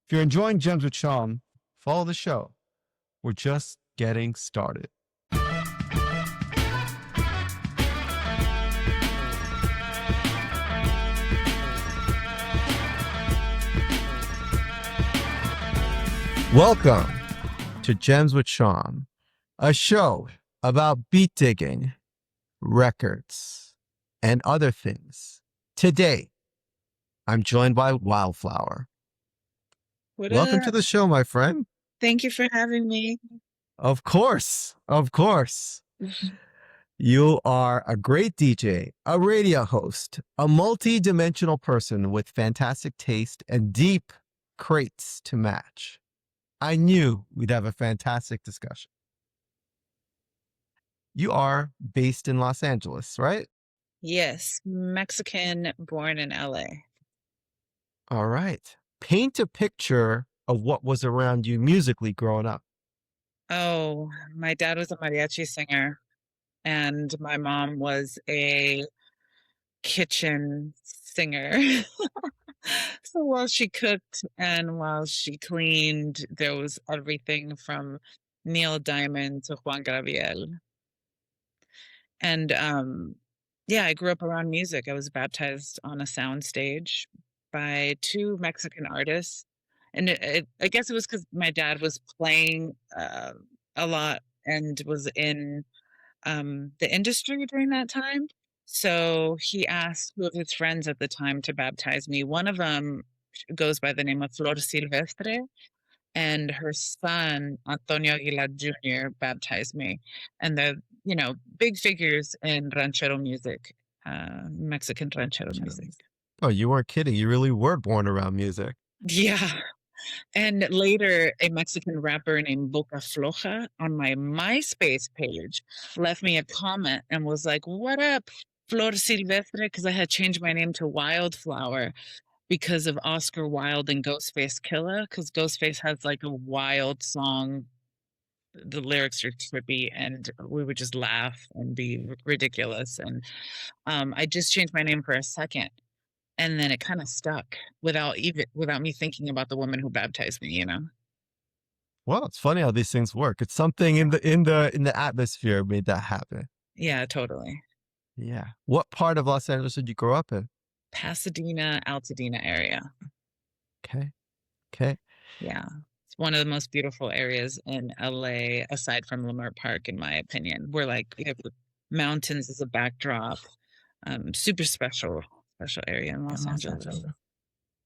If you're enjoying Gems with Sean, follow the show. We're just getting started. Welcome to Gems with Sean, a show about beat digging, records, and other things. Today, I'm joined by Wyldeflower. What Welcome up? to the show, my friend. Thank you for having me. Of course. You are a great DJ, a radio host, a multi-dimensional person with fantastic taste and deep crates to match. I knew we'd have a fantastic discussion. You are based in Los Angeles, right? Yes, Mexican, born in LA. All right. Paint a picture of what was around you musically growing up. Oh, my dad was a mariachi singer, and my mom was a kitchen singer. So while she cooked and while she cleaned, there was everything from Neil Diamond to Juan Gabriel. And yeah, I grew up around music. I was baptized on a sound stage by two Mexican artists. And I guess it was because my dad was playing a lot and was in the industry during that time. So he asked two of his friends at the time to baptize me. One of them goes by the name of Flor Silvestre, and her son Antonio Aguilar Jr. baptized me, and they're big figures in ranchero music, Mexican ranchero music. Oh, you weren't kidding. You really were born around music. Yeah, and later a Mexican rapper named Boca Floja on my MySpace page left me a comment and was like, "What up, Flor Silvestre?" Because I had changed my name to Wyldeflower because of Oscar Wilde and Ghostface Killer, because Ghostface has like a wild song. The lyrics are trippy and we would just laugh and be ridiculous. And I just changed my name for a second. And then it kind of stuck without me thinking about the woman who baptized me. Well, it's funny how these things work. It's something in the atmosphere made that happen. Yeah, totally. Yeah. What part of Los Angeles did you grow up in? Pasadena, Altadena area. Okay. Yeah. It's one of the most beautiful areas in LA, aside from Lamert Park, in my opinion. We have the mountains as a backdrop. Super special area in Los Angeles.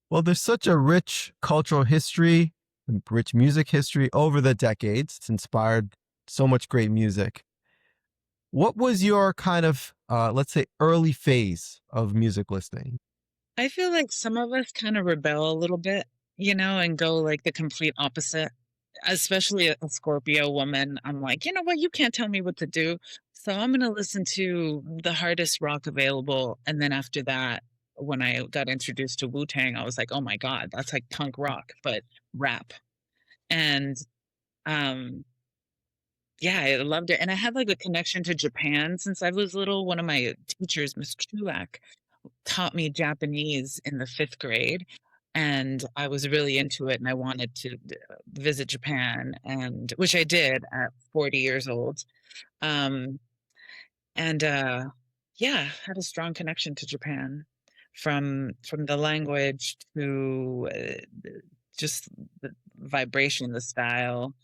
Well, there's such a rich cultural history and rich music history over the decades. It's inspired so much great music. What was your kind of, let's say, early phase of music listening? I feel like some of us kind of rebel a little bit, and go like the complete opposite. Especially a Scorpio woman, I'm like, you know what? You can't tell me what to do. So I'm going to listen to the hardest rock available. And then after that, when I got introduced to Wu-Tang, I was like, oh my God, that's like punk rock, but rap. And yeah, I loved it. And I had like a connection to Japan since I was little. One of my teachers, Miss Chulak, taught me Japanese in the 5th grade. And I was really into it and I wanted to visit Japan, and which I did at 40 years old. Um, and yeah, had a strong connection to Japan from the language to just the vibration, the style.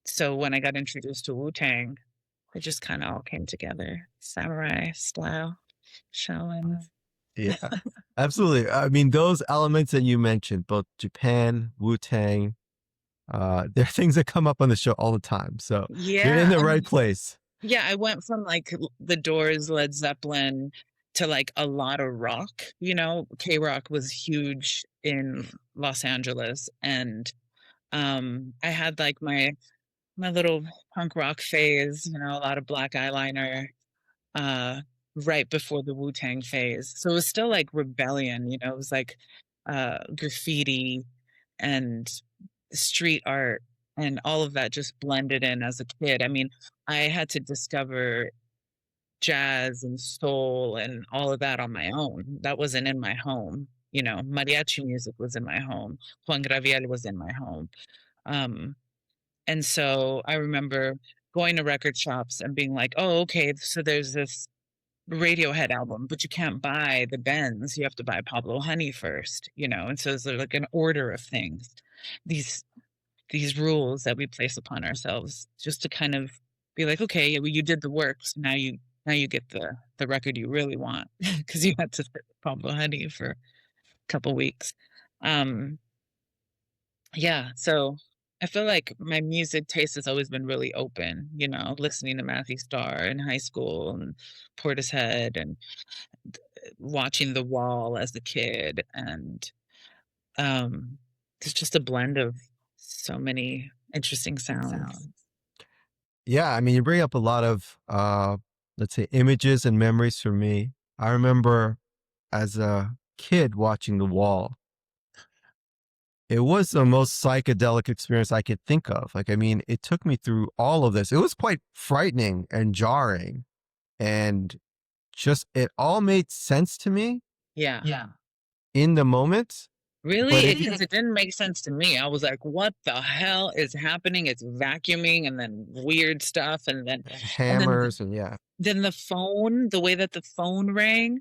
So when I got introduced to Wu-Tang, it just kind of all came together. Samurai style, Shaolin. Yeah, absolutely. I mean, those elements that you mentioned, both Japan, Wu-Tang, they're things that come up on the show all the time. So you're in the right place. Yeah, I went from like The Doors, Led Zeppelin to like a lot of rock. K-rock was huge in Los Angeles, and I had like my little punk rock phase, a lot of black eyeliner, right before the Wu-Tang phase. So it was still like rebellion, it was like graffiti and street art and all of that just blended in as a kid. I mean, I had to discover jazz and soul and all of that on my own. That wasn't in my home. Mariachi music was in my home. Juan Gabriel was in my home. Um, and so I remember going to record shops and being like, oh, okay, so there's this Radiohead album, but you can't buy the Benz. You have to buy Pablo Honey first, and so it's like an order of things. These these rules that we place upon ourselves just to kind of be like, okay, well, you did the work, so now you get the record you really want because you had to sit with Pablo Honey for a couple weeks. Um, yeah, so I feel like my music taste has always been really open, listening to Matthew Starr in high school and Portishead and watching The Wall as a kid. And it's just a blend of so many interesting sounds. Yeah, I mean, you bring up a lot of, let's say, images and memories for me. I remember as a kid watching The Wall. It was the most psychedelic experience I could think of. Like, I mean, it took me through all of this. It was quite frightening and jarring, and just it all made sense to me Yeah. in the moment. But Really? Because it didn't make sense to me. I was like, what the hell is happening? It's vacuuming and then weird stuff hammers and yeah. then the phone, the way that the phone rang,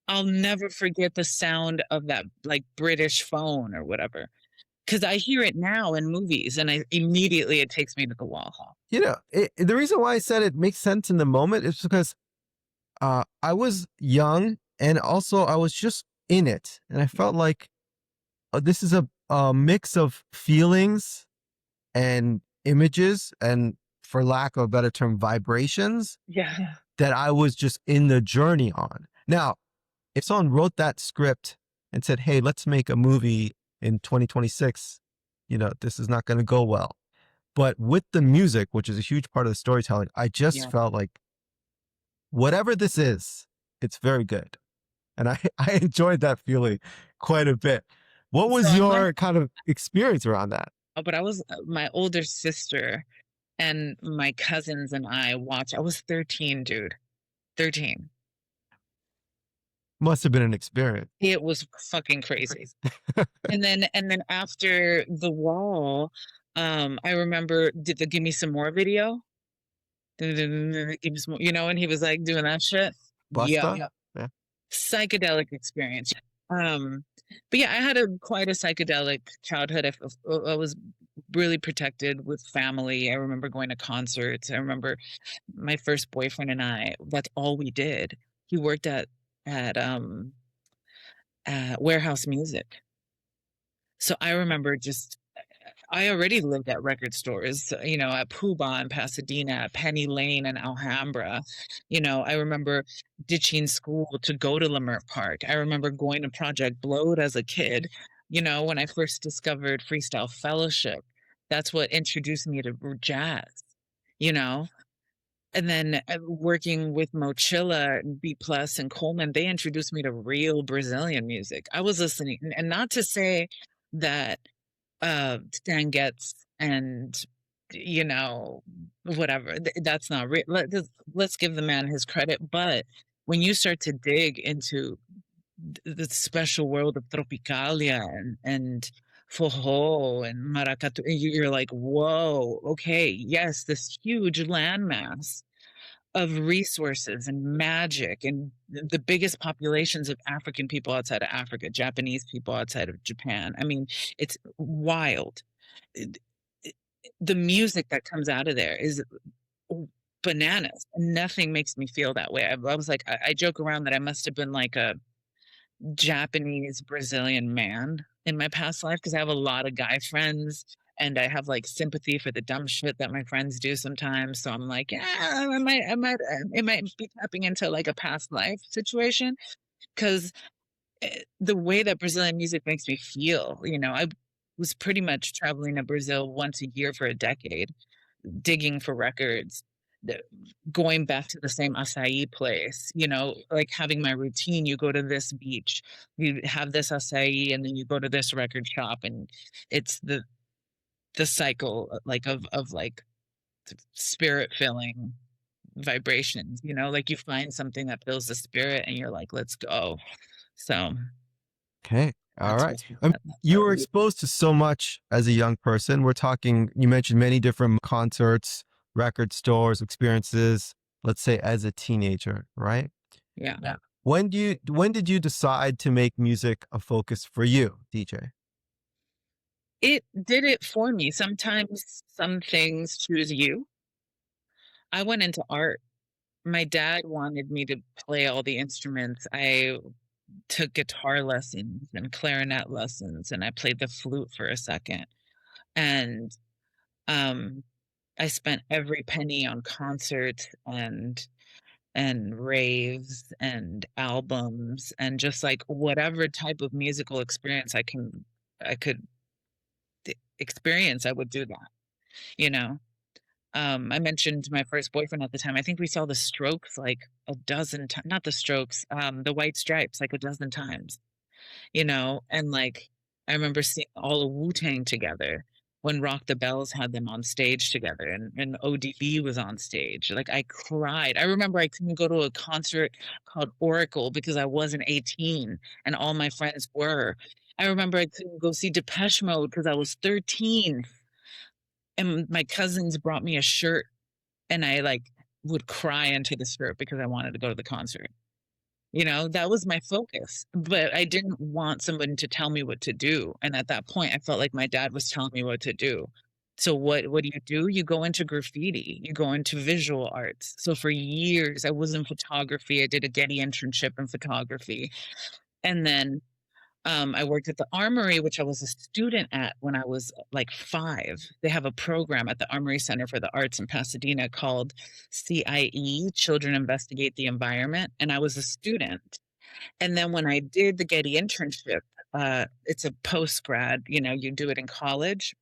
I'll never forget the sound of that like British phone or whatever. Because I hear it now in movies and it takes me to the wall. The reason why I said it makes sense in the moment is because I was young and also I was just in it. And I felt like this is a mix of feelings and images and, for lack of a better term, vibrations Yeah. that I was just in the journey on. Now, if someone wrote that script and said, hey, let's make a movie in 2026, this is not going to go well. But with the music, which is a huge part of the storytelling, I just felt like whatever this is, it's very good. And I enjoyed that feeling quite a bit. What was your kind of experience around that? But I was my older sister and my cousins and I was 13, dude. 13. Must have been an experience. It was fucking crazy. and then after The Wall, I remember did the Give Me Some More video. Give me some more, and he was like doing that shit. Busta? Yeah. Psychedelic experience. But yeah, I had quite a psychedelic childhood. I was really protected with family. I remember going to concerts. I remember my first boyfriend and I, that's all we did. He worked at Warehouse Music. So I remember I already lived at record stores, at Pooh in Pasadena, at Penny Lane and Alhambra. I remember ditching school to go to Leimert Park. I remember going to Project Blowed as a kid, when I first discovered Freestyle Fellowship. That's what introduced me to jazz, you know? And then working with Mochilla, B Plus, and Coleman, they introduced me to real Brazilian music. I was listening, and not to say that Stan Getz and whatever. That's not real. Let's give the man his credit. But when you start to dig into the special world of Tropicalia and Forró and Maracatu, you're like, whoa, okay, yes, this huge landmass of resources and magic and the biggest populations of African people outside of Africa, Japanese people outside of Japan. I mean, it's wild. The music that comes out of there is bananas. Nothing makes me feel that way. I was like, I joke around that I must have been like a Japanese Brazilian man in my past life because I have a lot of guy friends and I have like sympathy for the dumb shit that my friends do sometimes. So I'm like, yeah, it might be tapping into like a past life situation because the way that Brazilian music makes me feel, I was pretty much traveling to Brazil once a year for a decade, digging for records, going back to the same acai place, like having my routine. You go to this beach, you have this acai, and then you go to this record shop, and it's the cycle like of like spirit filling vibrations, like you find something that fills the spirit and you're like, let's go. So Okay. All That's right. what You were exposed to so much as a young person. We're talking, you mentioned many different concerts, record stores, experiences, let's say as a teenager, right? yeah. When did you decide to make music a focus for you, DJ? It did it for me. Sometimes some things choose you. I went into art. My dad wanted me to play all the instruments. I took guitar lessons and clarinet lessons, and I played the flute for a second. And um, I spent every penny on concerts and raves and albums and just like whatever type of musical experience I could experience, I would do that, you know. I mentioned my first boyfriend at the time. I think we saw the Strokes like a dozen times, not the Strokes, the White Stripes like a dozen times, you know, and like I remember seeing all of Wu-Tang together when Rock the Bells had them on stage together and ODB was on stage. Like I cried. I remember I couldn't go to a concert called Oracle because I wasn't 18 and all my friends were. I remember I couldn't go see Depeche Mode because I was 13 and my cousins brought me a shirt and I like would cry into the shirt because I wanted to go to the concert. You know, that was my focus. But I didn't want someone to tell me what to do. And at that point, I felt like my dad was telling me what to do. So what do? You go into graffiti, you go into visual arts. So for years, I was in photography. I did a Getty internship in photography. And then I worked at the Armory, which I was a student at when I was like 5. They have a program at the Armory Center for the Arts in Pasadena called CIE, Children Investigate the Environment. And I was a student. And then when I did the Getty internship, it's a post grad, you know, you do it in college.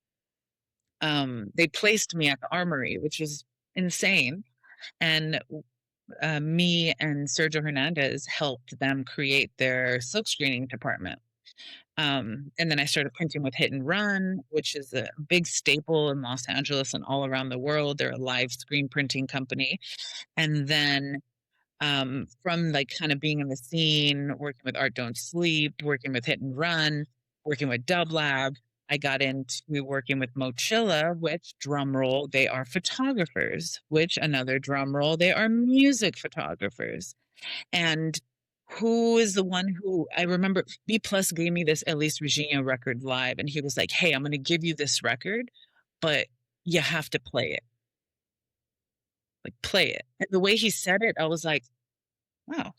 They placed me at the Armory, which was insane. And me and Sergio Hernandez helped them create their silk screening department. And then I started printing with Hit and Run, which is a big staple in Los Angeles and all around the world. They're a live screen printing company. And then from like kind of being in the scene, working with Art Don't Sleep, working with Hit and Run, working with Dublab, I got into working with Mochilla, which drum roll, they are photographers, which another drum roll, they are music photographers. And who is the one who I remember B Plus gave me this Elise Regina record live, and he was like, "Hey, I'm going to give you this record, but you have to play it. Like, play it." And the way he said it, I was like, "Wow,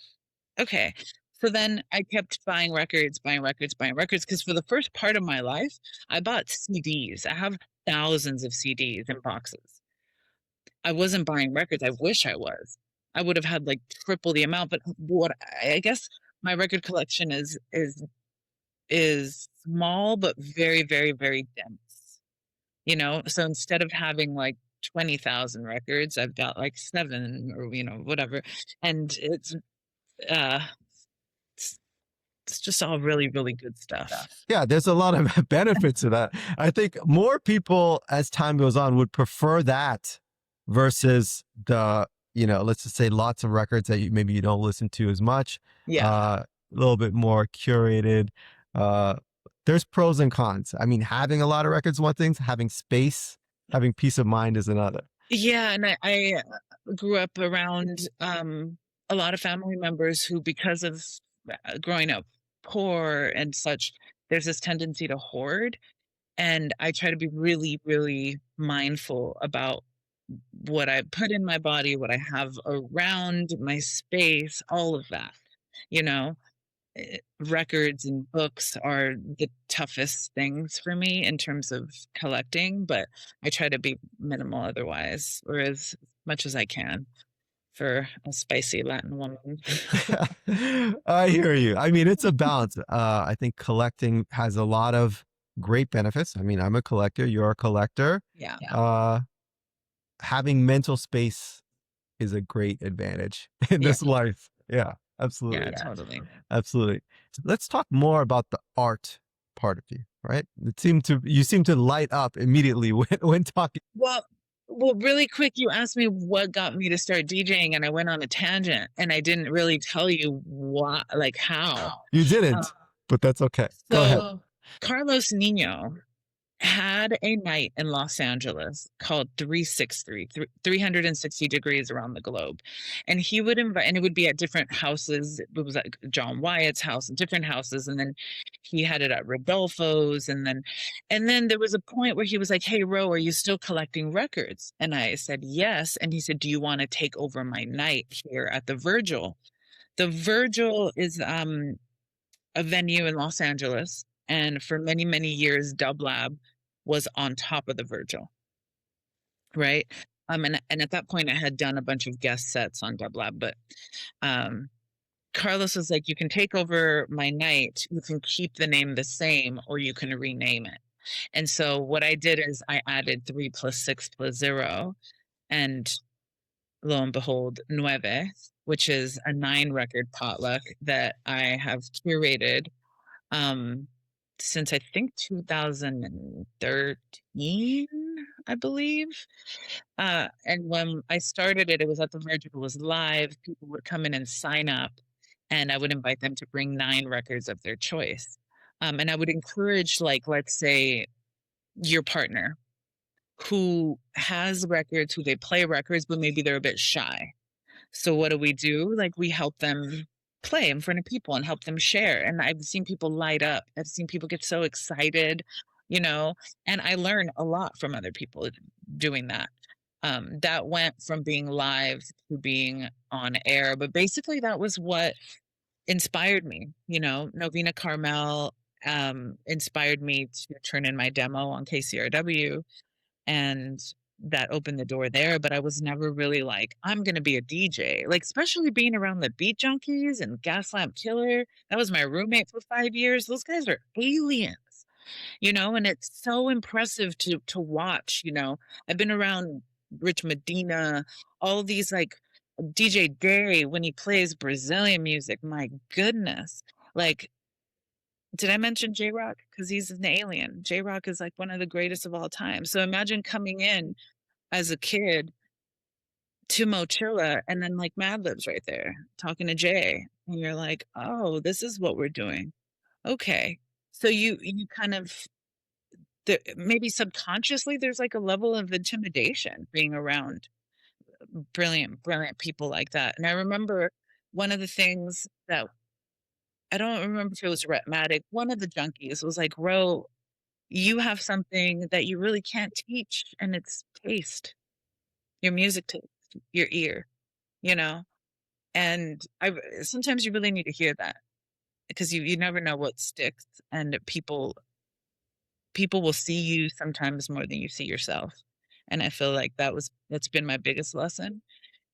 okay." So then I kept buying records, buying records, buying records. Because for the first part of my life, I bought CDs. I have thousands of CDs in boxes. I wasn't buying records. I wish I was. I would have had like triple the amount. But what I guess my record collection is small but very, very, very dense. You know, so instead of having like 20,000 records, I've got like 7 or you know whatever, and uh it's, it's just all really, really good stuff. Yeah, there's a lot of benefits to that. I think more people as time goes on would prefer that versus the, you know, let's just say lots of records that maybe you don't listen to as much. Yeah. A little bit more curated. Uh, there's pros and cons. I mean, having a lot of records, one thing, having space, having peace of mind is another. Yeah, and I grew up around a lot of family members who, because of growing up poor and such, there's this tendency to hoard. And I try to be really, really mindful about what I put in my body, what I have around my space, all of that. You know, records and books are the toughest things for me in terms of collecting, but I try to be minimal otherwise, or as much as I can for a spicy Latin woman. I hear you. I mean, it's a balance. I think collecting has a lot of great benefits. I mean, I'm a collector, you're a collector. Yeah. Having mental space is a great advantage in this life. Yeah, absolutely. Yeah, totally. Absolutely. So let's talk more about the art part of you, right? You seem to light up immediately when talking. Well, really quick, you asked me what got me to start DJing, and I went on a tangent, and I didn't really tell you what, like how. You didn't. but that's okay. Go ahead. So Carlos Nino had a night in Los Angeles called 363, 360 degrees around the globe. And he would invite, and it would be at different houses. It was like John Wyatt's house and different houses. And then he had it at Rodolfo's. And then there was a point where he was like, "Hey, Ro, are you still collecting records?" And I said, "Yes." And he said, "Do you want to take over my night here at the Virgil?" The Virgil is a venue in Los Angeles. And for many, many years, Dublab was on top of the Virgil, right? And at that point, I had done a bunch of guest sets on Dublab, but um, Carlos was like, "You can take over my night. You can keep the name the same, or you can rename it." And so what I did is I added 3 + 6 + 0, and lo and behold, Nueve, which is a 9 record potluck that I have curated um, since I think 2013, I believe. And when I started it, it was at the Merge, it was live. People would come in and sign up, and I would invite them to bring 9 records of their choice. And I would encourage, like, let's say your partner who has records, who they play records, but maybe they're a bit shy. So what do? Like, we help them play in front of people and help them share. And I've seen people light up. I've seen people get so excited, you know, and I learn a lot from other people doing that. That went from being live to being on air, but basically that was what inspired me. Novena Carmel inspired me to turn in my demo on KCRW, and that opened the door there. But I was never really like, I'm going to be a DJ, like, especially being around the Beat Junkies and Gaslamp Killer. That was my roommate for 5 years. Those guys are aliens, and it's so impressive to watch. I've been around Rich Medina, all these, like, DJ Day when he plays Brazilian music. My goodness. Like, did I mention J Rock? Because he's an alien. J Rock is like one of the greatest of all time. So imagine coming in as a kid to Mochilla, and then, like, Madlib's right there talking to Jay. And you're like, "Oh, this is what we're doing. Okay." So you kind of, maybe subconsciously, there's like a level of intimidation being around brilliant, brilliant people like that. And I remember one of the things that, I don't remember if it was Rhetmatic, one of the junkies was like, "Ro, you have something that you really can't teach, and it's taste, your music taste, your ear, you know?" And sometimes you really need to hear that, because you never know what sticks, and people will see you sometimes more than you see yourself. And I feel like that's been my biggest lesson,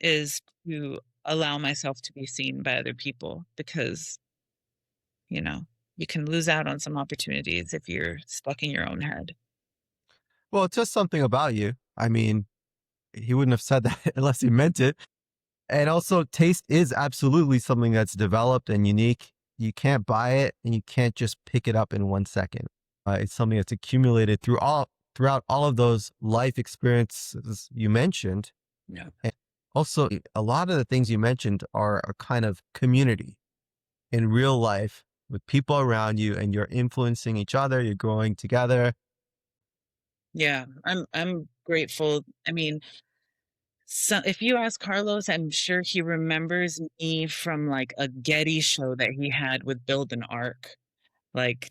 is to allow myself to be seen by other people, because you know you can lose out on some opportunities if you're stuck in your own head. Well, it's just something about you. I mean, he wouldn't have said that unless he meant it. And also, taste is absolutely something that's developed and unique. You can't buy it, and you can't just pick it up in 1 second. It's something that's accumulated throughout all of those life experiences you mentioned. Yeah. And also, a lot of the things you mentioned are a kind of community in real life with people around you, and you're influencing each other. You're growing together. Yeah, I'm grateful. I mean, so if you ask Carlos, I'm sure he remembers me from, like, a Getty show that he had with Build an Arc, like,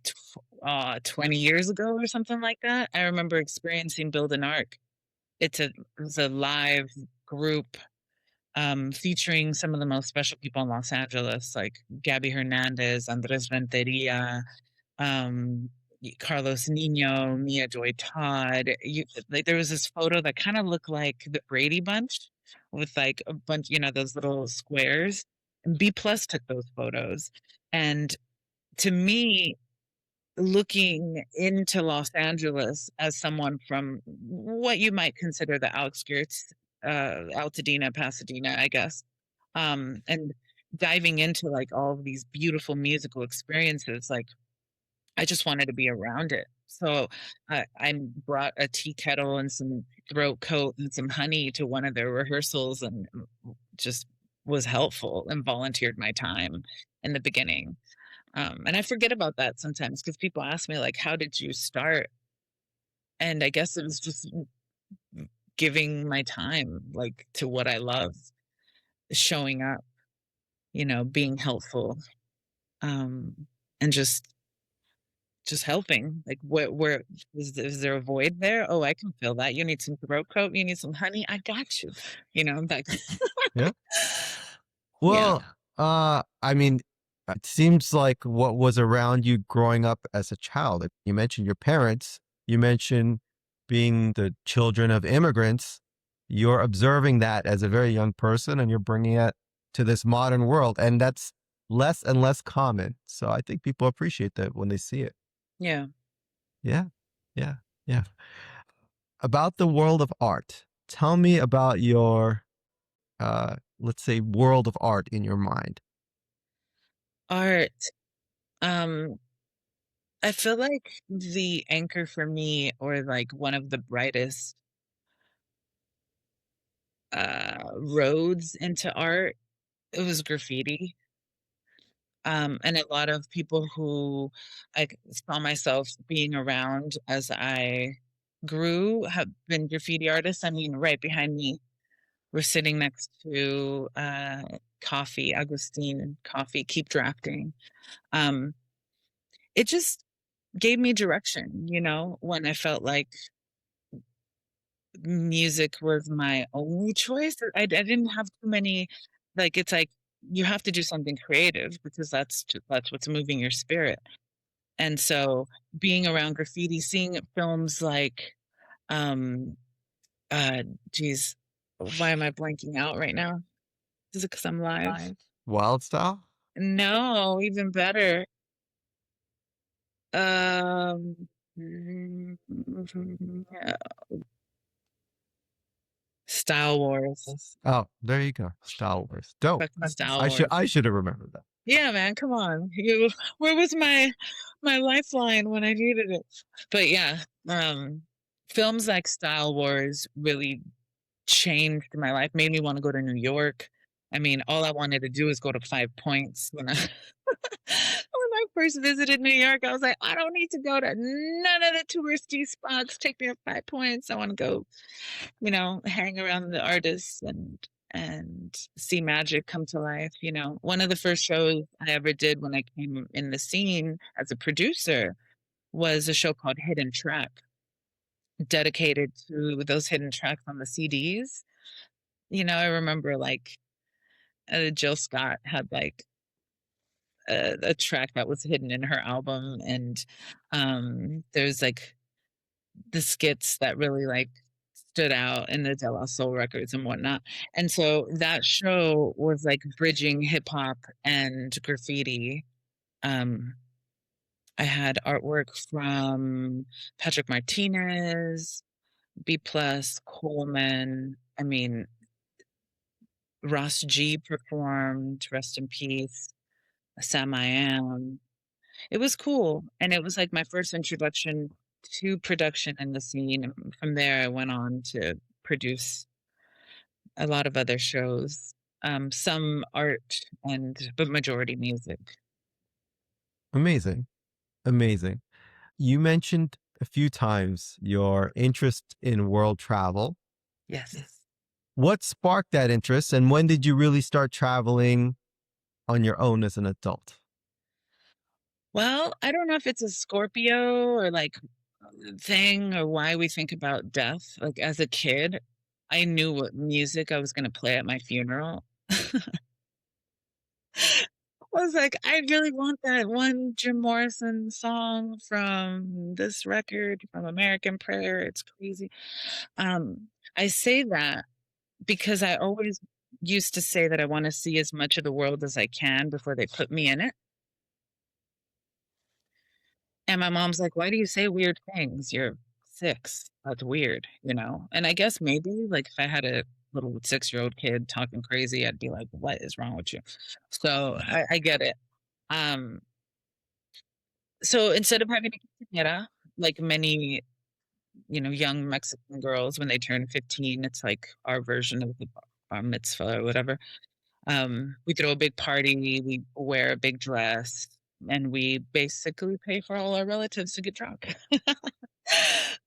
20 years ago or something like that. I remember experiencing Build an Arc. It was a live group, featuring some of the most special people in Los Angeles, like Gabby Hernandez, Andres Renteria, um, Carlos Nino, Mia Joy Todd. Like, there was this photo that kind of looked like the Brady Bunch, with, like, a bunch, those little squares. And B Plus took those photos. And to me, looking into Los Angeles as someone from what you might consider the outskirts, Altadena, Pasadena, I guess, and diving into, like, all of these beautiful musical experiences, like, I just wanted to be around it. So I brought a tea kettle and some throat coat and some honey to one of their rehearsals, and just was helpful and volunteered my time in the beginning. And I forget about that sometimes because people ask me, like, how did you start? And I guess it was just giving my time, like, to what I love, showing up, being helpful, um, and just helping. Like, where is there a void there? Oh, I can feel that. You need some throat coat. You need some honey. I got you. That. Yeah. Yeah, Well, I mean, it seems like what was around you growing up as a child. You mentioned your parents, you mentioned being the children of immigrants. You're observing that as a very young person and you're bringing it to this modern world. And that's less and less common. So I think people appreciate that when they see it. yeah. Yeah. Yeah. Yeah. About the world of art, tell me about your, let's say, world of art in your mind. Art. Um, I feel like the anchor for me, or like one of the brightest roads into art, it was graffiti. And a lot of people who saw myself being around as I grew have been graffiti artists. I mean, right behind me, we're sitting next to Coffee, Augustine Coffee, Keep Drafting. Um, it just gave me direction, when I felt like music was my only choice. I didn't have too many, like, it's like you have to do something creative because that's what's moving your spirit. And so being around graffiti, seeing films like, um, uh, geez, why am I blanking out right now? Is it because I'm live? Wild style? No, even better. Um, mm, Style Wars. Oh, there you go. Star Wars. Dope. Fucking Style I should Wars. I should have remembered that. Yeah, man, come on. Where was my lifeline when I needed it? But yeah, films like Style Wars really changed my life, made me want to go to New York. I mean, all I wanted to do was go to Five Points when I when I first visited New York. I was like, I don't need to go to none of the touristy spots. Take me to Five Points. I want to go, hang around the artists and see magic come to life. One of the first shows I ever did when I came in the scene as a producer was a show called Hidden Track, dedicated to those hidden tracks on the CDs. I remember like Jill Scott had like a track that was hidden in her album, and there's like the skits that really like stood out in the De La Soul records and whatnot. And so that show was like bridging hip hop and graffiti. Um, I had artwork from Patrick Martinez, B plus, Coleman. I mean, Ross G performed, rest in peace, Sam I Am. It was cool. And it was like my first introduction to production in the scene. And from there, I went on to produce a lot of other shows, some art but majority music. Amazing. Amazing. You mentioned a few times your interest in world travel. Yes. What sparked that interest and when did you really start traveling on your own as an adult? Well, I don't know if it's a Scorpio or like thing or why we think about death. Like as a kid, I knew what music I was going to play at my funeral. I was like, I really want that one Jim Morrison song from this record from American Prayer. It's crazy. I say that because I always used to say that I want to see as much of the world as I can before they put me in it. And my mom's like, why do you say weird things? You're 6. That's weird, And I guess maybe like if I had a little 6-year-old kid talking crazy, I'd be like, what is wrong with you? So I get it. Um, so instead of having a quinceañera, like many, young Mexican girls when they turn 15, it's like our version of the bar mitzvah or whatever. We throw a big party, we wear a big dress, and we basically pay for all our relatives to get drunk.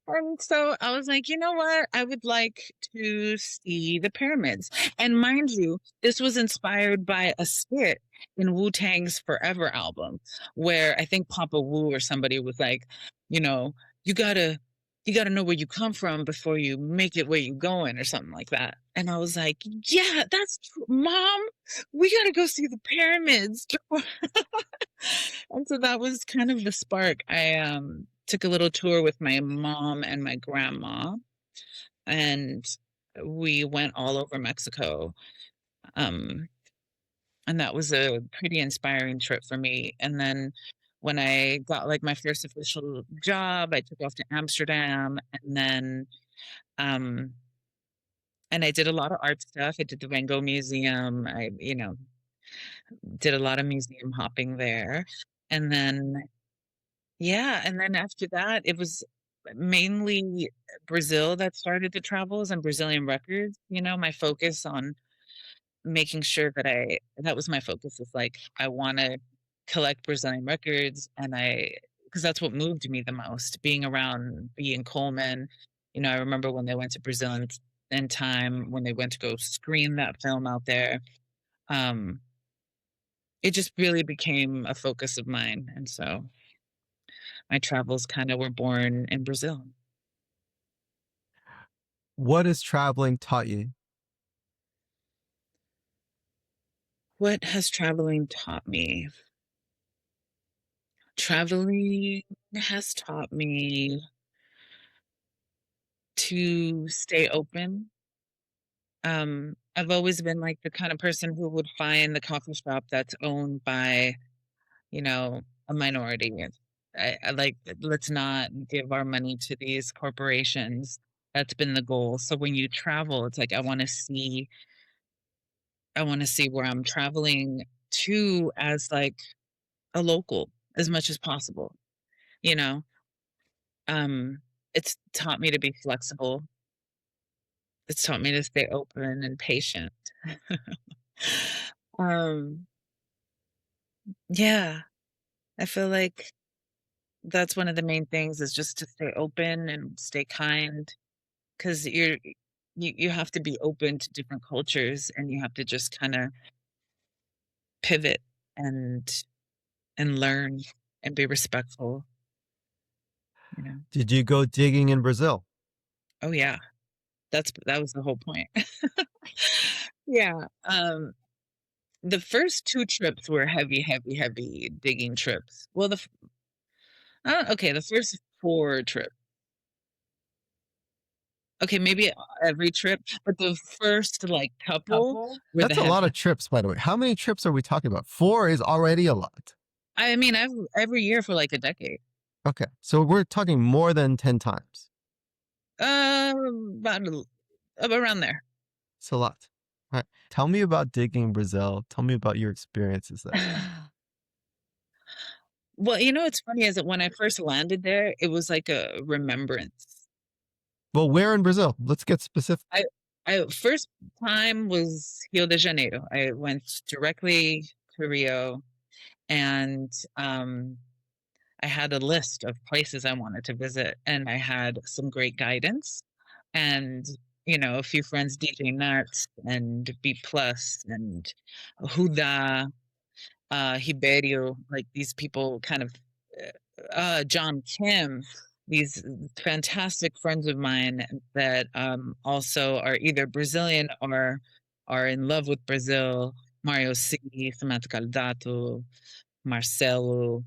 And so I was like, you know what? I would like to see the pyramids. And mind you, this was inspired by a skit in Wu-Tang's Forever album, where I think Papa Wu or somebody was like, you know, you gotta you gotta know where you come from before you make it where you going, or something like that. And I was like, yeah, that's true. Mom, we gotta go see the pyramids. And so that was kind of the spark. I took a little tour with my mom and my grandma, and we went all over Mexico. Um, and that was a pretty inspiring trip for me. And then when I got like my first official job, I took off to Amsterdam, and then um and I did a lot of art stuff. I did the Van Gogh Museum. I, did a lot of museum hopping there. And then yeah, and then after that, it was mainly Brazil that started the travels and Brazilian records. My focus on making sure that was my focus, is like I wanna collect Brazilian records, and because that's what moved me the most, being around B and Coleman. I remember when they went to Brazil in time, when they went to go screen that film out there. Um, it just really became a focus of mine, and so my travels kinda were born in Brazil. What has traveling taught you? What has traveling taught me? Traveling has taught me to stay open. I've always been like the kind of person who would find the coffee shop that's owned by, you know, a minority. I like, let's not give our money to these corporations. That's been the goal. So when you travel, it's like I want to see where I'm traveling to as like a local as much as possible, you know. Um, it's taught me to be flexible. It's taught me to stay open and patient. Um, yeah, I feel like that's one of the main things, is just to stay open and stay kind, because you have to be open to different cultures, and you have to just kind of pivot and learn and be respectful, you know. Did you go digging in Brazil? Oh yeah, that was the whole point. Yeah. The first two trips were heavy, heavy, heavy digging trips. Well, okay, the first four trips. Okay, maybe every trip, but the first like couple were the That's a lot of heavy. trips, by the way. How many trips are we talking about? Four is already a lot. I mean, every year for like a decade. Okay. So we're talking more than 10 times. About around there. It's a lot. All right. Tell me about digging in Brazil. Tell me about your experiences there. Well, what's funny is that when I first landed there, it was like a remembrance. Well, where in Brazil? Let's get specific. I first time was Rio de Janeiro. I went directly to Rio, and I had a list of places I wanted to visit, and I had some great guidance, and a few friends, DJ Nuts and B Plus and Huda, Hiberio, like these people kind of, John Kim, these fantastic friends of mine that also are either Brazilian or are in love with Brazil. Mario C, Samantha Caldato, Marcelo,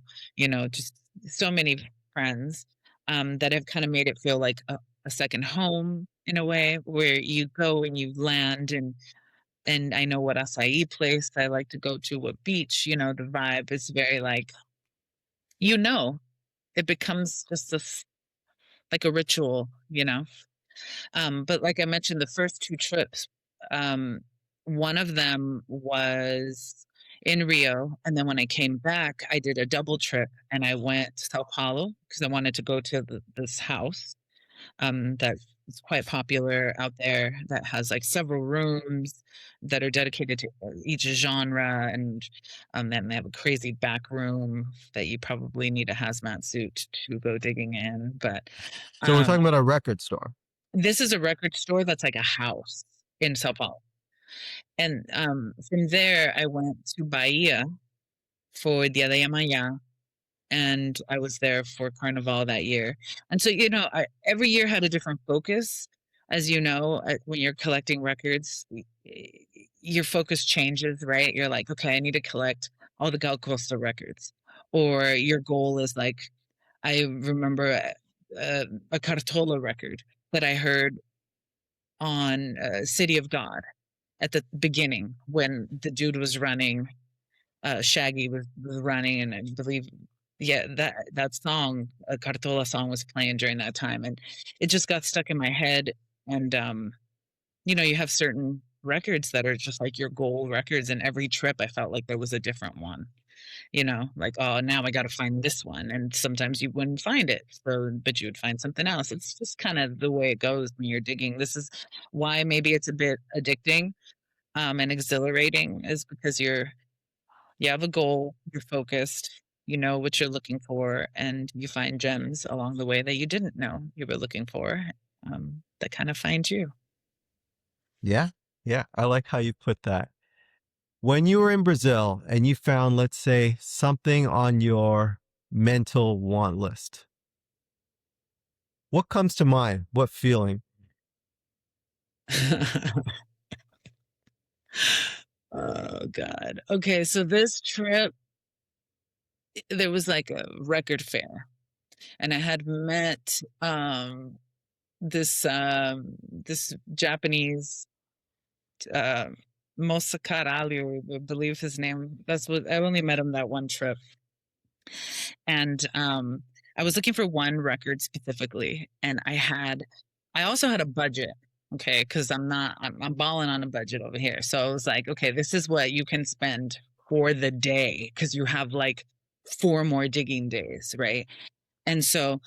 just so many friends that have kind of made it feel like a second home, in a way, where you go and you land, and I know what acai place I like to go to, what beach, the vibe is very like, you know, it becomes just like a ritual, But like I mentioned, the first two trips, um, one of them was in Rio, and then when I came back, I did a double trip, and I went to Sao Paulo because I wanted to go to this house that it's quite popular out there that has like several rooms that are dedicated to each genre, and then they have a crazy back room that you probably need a hazmat suit to go digging in. But So we're um, talking about a record store. this is a record store that's like a house in Sao Paulo. And from there, I went to Bahia for Dia de Yamaya, and I was there for Carnival that year. And so, every year had a different focus. As you know, when you're collecting records, your focus changes, right? You're like, okay, I need to collect all the Gal Costa records. Or your goal is like, I remember a Cartola record that I heard on City of God at the beginning when the dude was running, Shaggy was running, and I believe, yeah, that song, a Cartola song, was playing during that time, and it just got stuck in my head. And you have certain records that are just like your goal records, and every trip I felt like there was a different one. Like, oh, now I got to find this one, and sometimes you wouldn't find it, but you would find something else. It's just kind of the way it goes when you're digging. This is why maybe it's a bit addicting, and exhilarating, is because you have a goal, you're focused, you know what you're looking for, and you find gems along the way that you didn't know you were looking for, that kind of find you. Yeah. Yeah. I like how you put that. When you were in Brazil and you found, let's say, something on your mental want list, what comes to mind? What feeling? Oh God. Okay, so this trip, there was like a record fair, and I had met this Japanese, uh Mosakaralio, I believe his name. That's what I only met him that one trip. And I was looking for one record specifically, and I also had a budget, okay, because I'm balling on a budget over here. So I was like, okay, this is what you can spend for the day, because you have like 4 more digging days, right? And so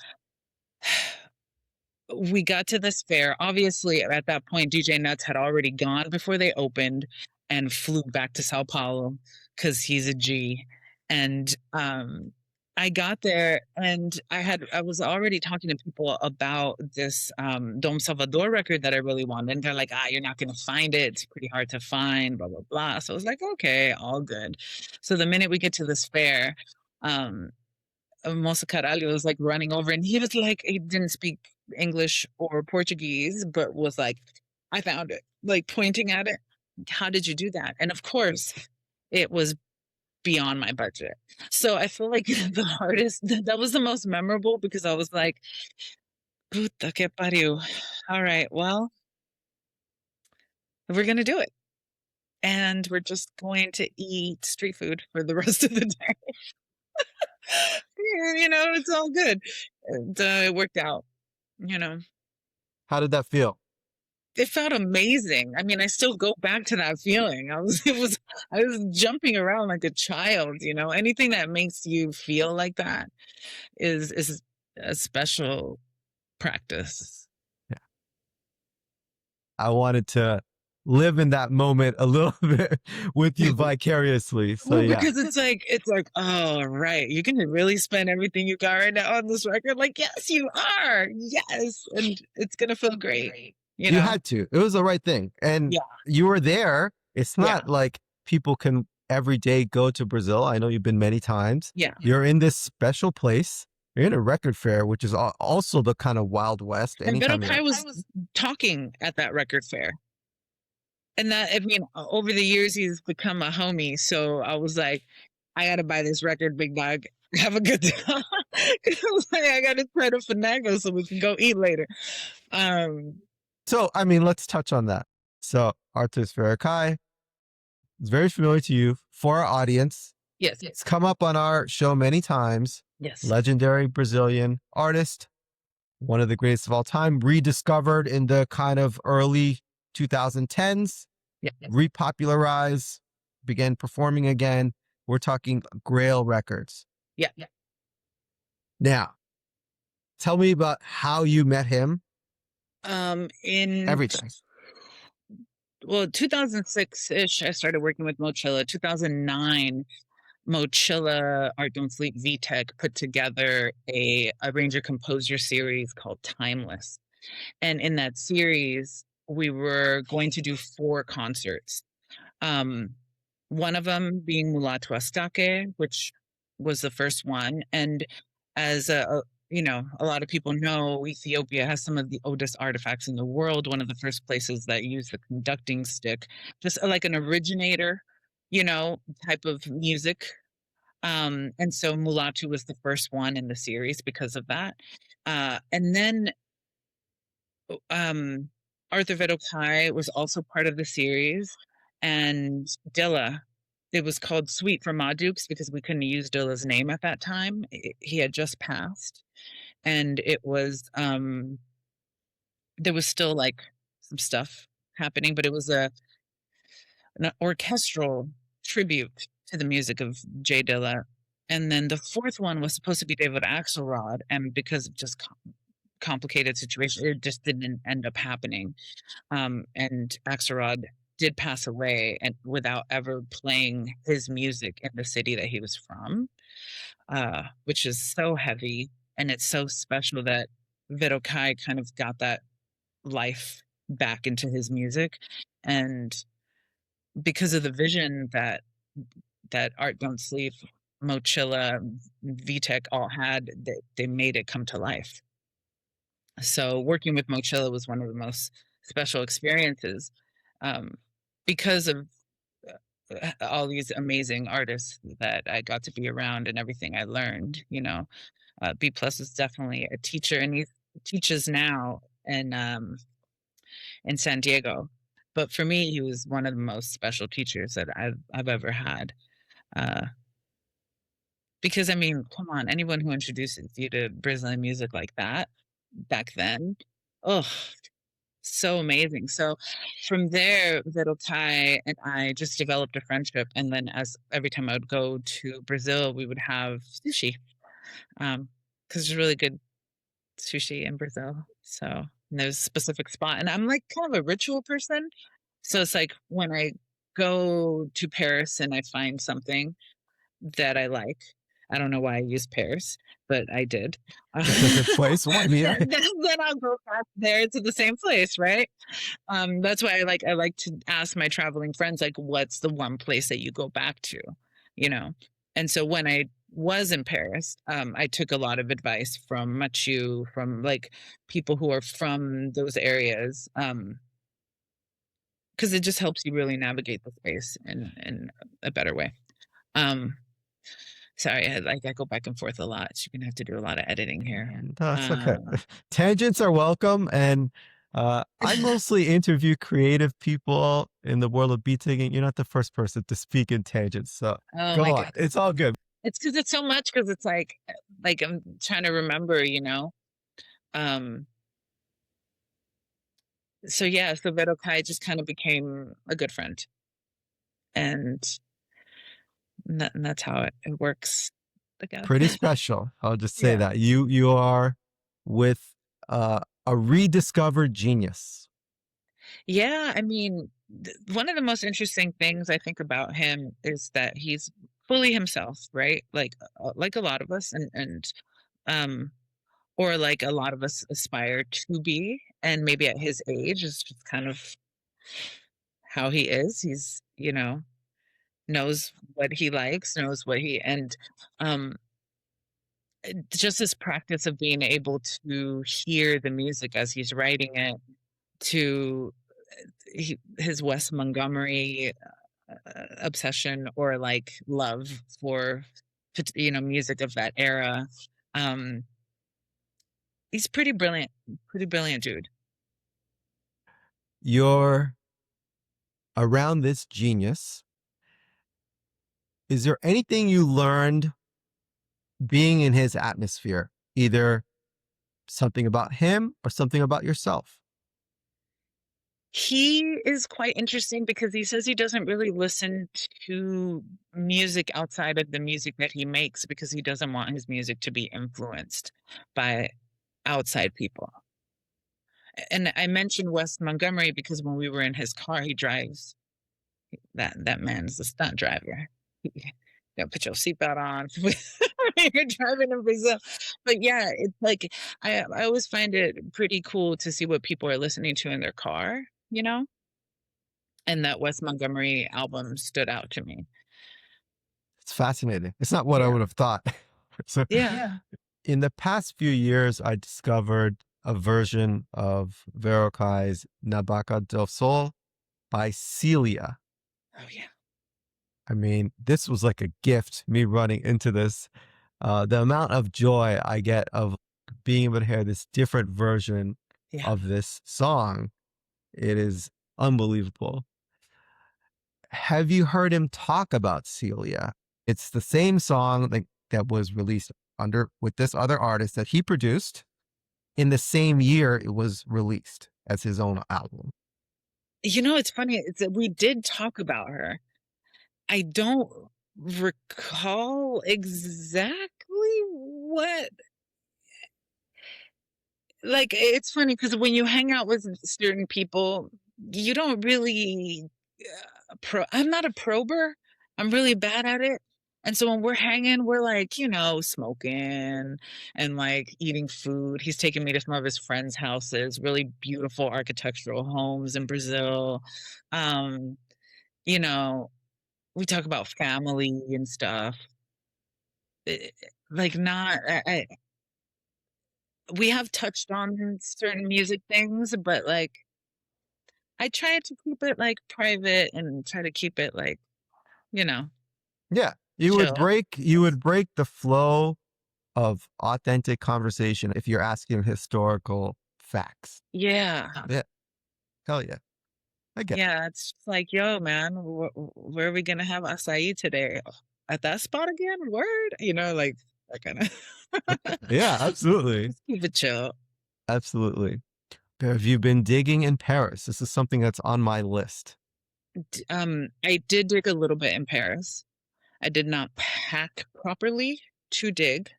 we got to this fair. Obviously, at that point, DJ Nuts had already gone before they opened and flew back to Sao Paulo because he's a G. And I got there, and I was already talking to people about this Dom Salvador record that I really wanted. And they're like, you're not going to find it. It's pretty hard to find, blah, blah, blah. So I was like, okay, all good. So the minute we get to this fair, um, Moça Caralho was like running over, and he was like, he didn't speak English or Portuguese, but was like, I found it, like pointing at it. How did you do that? And of course, it was beyond my budget. So I feel like the hardest, that was the most memorable, because I was like, puta que pariu. All right, well, we're going to do it. And we're just going to eat street food for the rest of the day. It's all good. And, it worked out, you know. How did that feel? It felt amazing. I mean, I still go back to that feeling. I was jumping around like a child, Anything that makes you feel like that is a special practice. Yeah. I wanted to live in that moment a little bit with you vicariously. So Well, yeah. because it's like, oh, right, you're gonna really spend everything you got right now on this record? Like, yes, you are. Yes, and it's gonna feel great. You had to. It was the right thing. And Yeah, you were there. It's yeah, not like people can every day go to Brazil. I know you've been many times. yeah. You're in this special place. You're in a record fair, which is also the kind of Wild West. And Anytime Verocai was talking at that record fair. And that, I mean, over the years, he's become a homie. So I was like, I got to buy this record, big dog. Have a good time. I got to try to finagle so we can go eat later. So, I mean, let's touch on that. So, Arthur Verocai is very familiar to you. For our audience, Yes. it's come up on our show many times. Yes. Legendary Brazilian artist, one of the greatest of all time, rediscovered in the kind of early 2010s, Yeah. repopularized, began performing again. We're talking Grail Records. Yeah. Now, tell me about how you met him In Everything. well, 2006-ish, I started working with Mochilla. 2009, Mochilla, Art Don't Sleep, VTech put together a arranger composer series called Timeless. And in that series, we were going to do 4 concerts. Um, one of them being Mulatu Astake, which was the first one. And as a lot of people know, Ethiopia has some of the oldest artifacts in the world. One of the first places that used the conducting stick, just like an originator, type of music. And so Mulatu was the first one in the series because of that. And then um, Arthur Verocai was also part of the series, and Dilla. It was called Suite for Madukes because we couldn't use Dilla's name at that time. He had just passed, and it was there was still like some stuff happening, but it was an orchestral tribute to the music of Jay Dilla. And then the fourth one was supposed to be David Axelrod, and because of just complicated situation, it just didn't end up happening. And Axelrod did pass away, and without ever playing his music in the city that he was from, which is so heavy, and it's so special that Verocai kind of got that life back into his music, and because of the vision that Art Don't Sleep, Mochilla, VTech all had, they made it come to life. So working with Mochilla was one of the most special experiences, um, because of all these amazing artists that I got to be around and everything I learned. B plus is definitely a teacher, and he teaches now in San Diego. But for me, he was one of the most special teachers that I've ever had. Uh, because I mean, come on, anyone who introduces you to Brazilian music like that back then, oh, so amazing. So from there, Verocai and I just developed a friendship. And then as every time I would go to Brazil, we would have sushi. Because there's really good sushi in Brazil. So there's a specific spot. And I'm like kind of a ritual person. So it's like when I go to Paris and I find something that I like. I don't know why I used Paris, but I did. It's a good place. Well, I mean, Then I'll go back there to the same place, right? That's why I like to ask my traveling friends, like, what's the one place that you go back to, you know? And so when I was in Paris, I took a lot of advice from Machu, from like people who are from those areas, because it just helps you really navigate the space in a better way. Um, Sorry, I go back and forth a lot. So you're gonna have to do a lot of editing here. no, it's okay. Tangents are welcome. And I mostly interview creative people in the world of beat taking. You're not the first person to speak in tangents. So Oh go my on. God. It's all good. It's because it's so much because it's like I'm trying to remember, Um, so yeah, so Vedokai just kind of became a good friend. And that's how it works, I guess. Pretty special. I'll just say Yeah. that. You are with a rediscovered genius. Yeah, I mean, one of the most interesting things I think about him is that he's fully himself, right? Like a lot of us, and um, or like a lot of us aspire to be, and maybe at his age is just kind of how he is. He's, knows what he likes, knows what he and um just this practice of being able to hear the music as he's writing it, to his Wes Montgomery obsession, or like love for music of that era. Um, he's pretty brilliant dude. You're around this genius. Is there anything you learned being in his atmosphere? Either something about him or something about yourself? He is quite interesting because he says he doesn't really listen to music outside of the music that he makes because he doesn't want his music to be influenced by outside people. And I mentioned Wes Montgomery because when we were in his car, he drives that man's a stunt driver. You gotta put your seatbelt on when you're driving in Brazil. But yeah, it's like I always find it pretty cool to see what people are listening to in their car, you know? And that Wes Montgomery album stood out to me. It's fascinating. It's not what I Yeah. would have thought. So Yeah. in the past few years, I discovered a version of Verocai's Nabaca del Sol by Celia. Oh yeah. I mean, this was like a gift, me running into this. The amount of joy I get of being able to hear this different version Yeah. of this song, it is unbelievable. Have you heard him talk about Celia? It's the same song that was released under with this other artist that he produced in the same year it was released as his own album. You know, it's funny. It's that we did talk about her. I don't recall exactly what like it's funny because when you hang out with certain people, you don't really I'm not a prober. I'm really bad at it. And so when we're hanging, we're like, smoking and like eating food. He's taking me to some of his friends' houses, really beautiful architectural homes in Brazil. Um, you know, we talk about family and stuff. Eh, like not we have touched on certain music things, but like I try to keep it like private and try to keep it like, you know, Yeah. chill. You would break the flow of authentic conversation if you're asking historical facts. Yeah. Yeah. Hell yeah. I get Yeah. It's just like, yo, man, where are we gonna have acai today? At that spot again? Word? Like that kind of it. Yeah, absolutely. just keep it chill. Absolutely. Have you been digging in Paris? This is something that's on my list. I did dig a little bit in Paris. I did not pack properly to dig.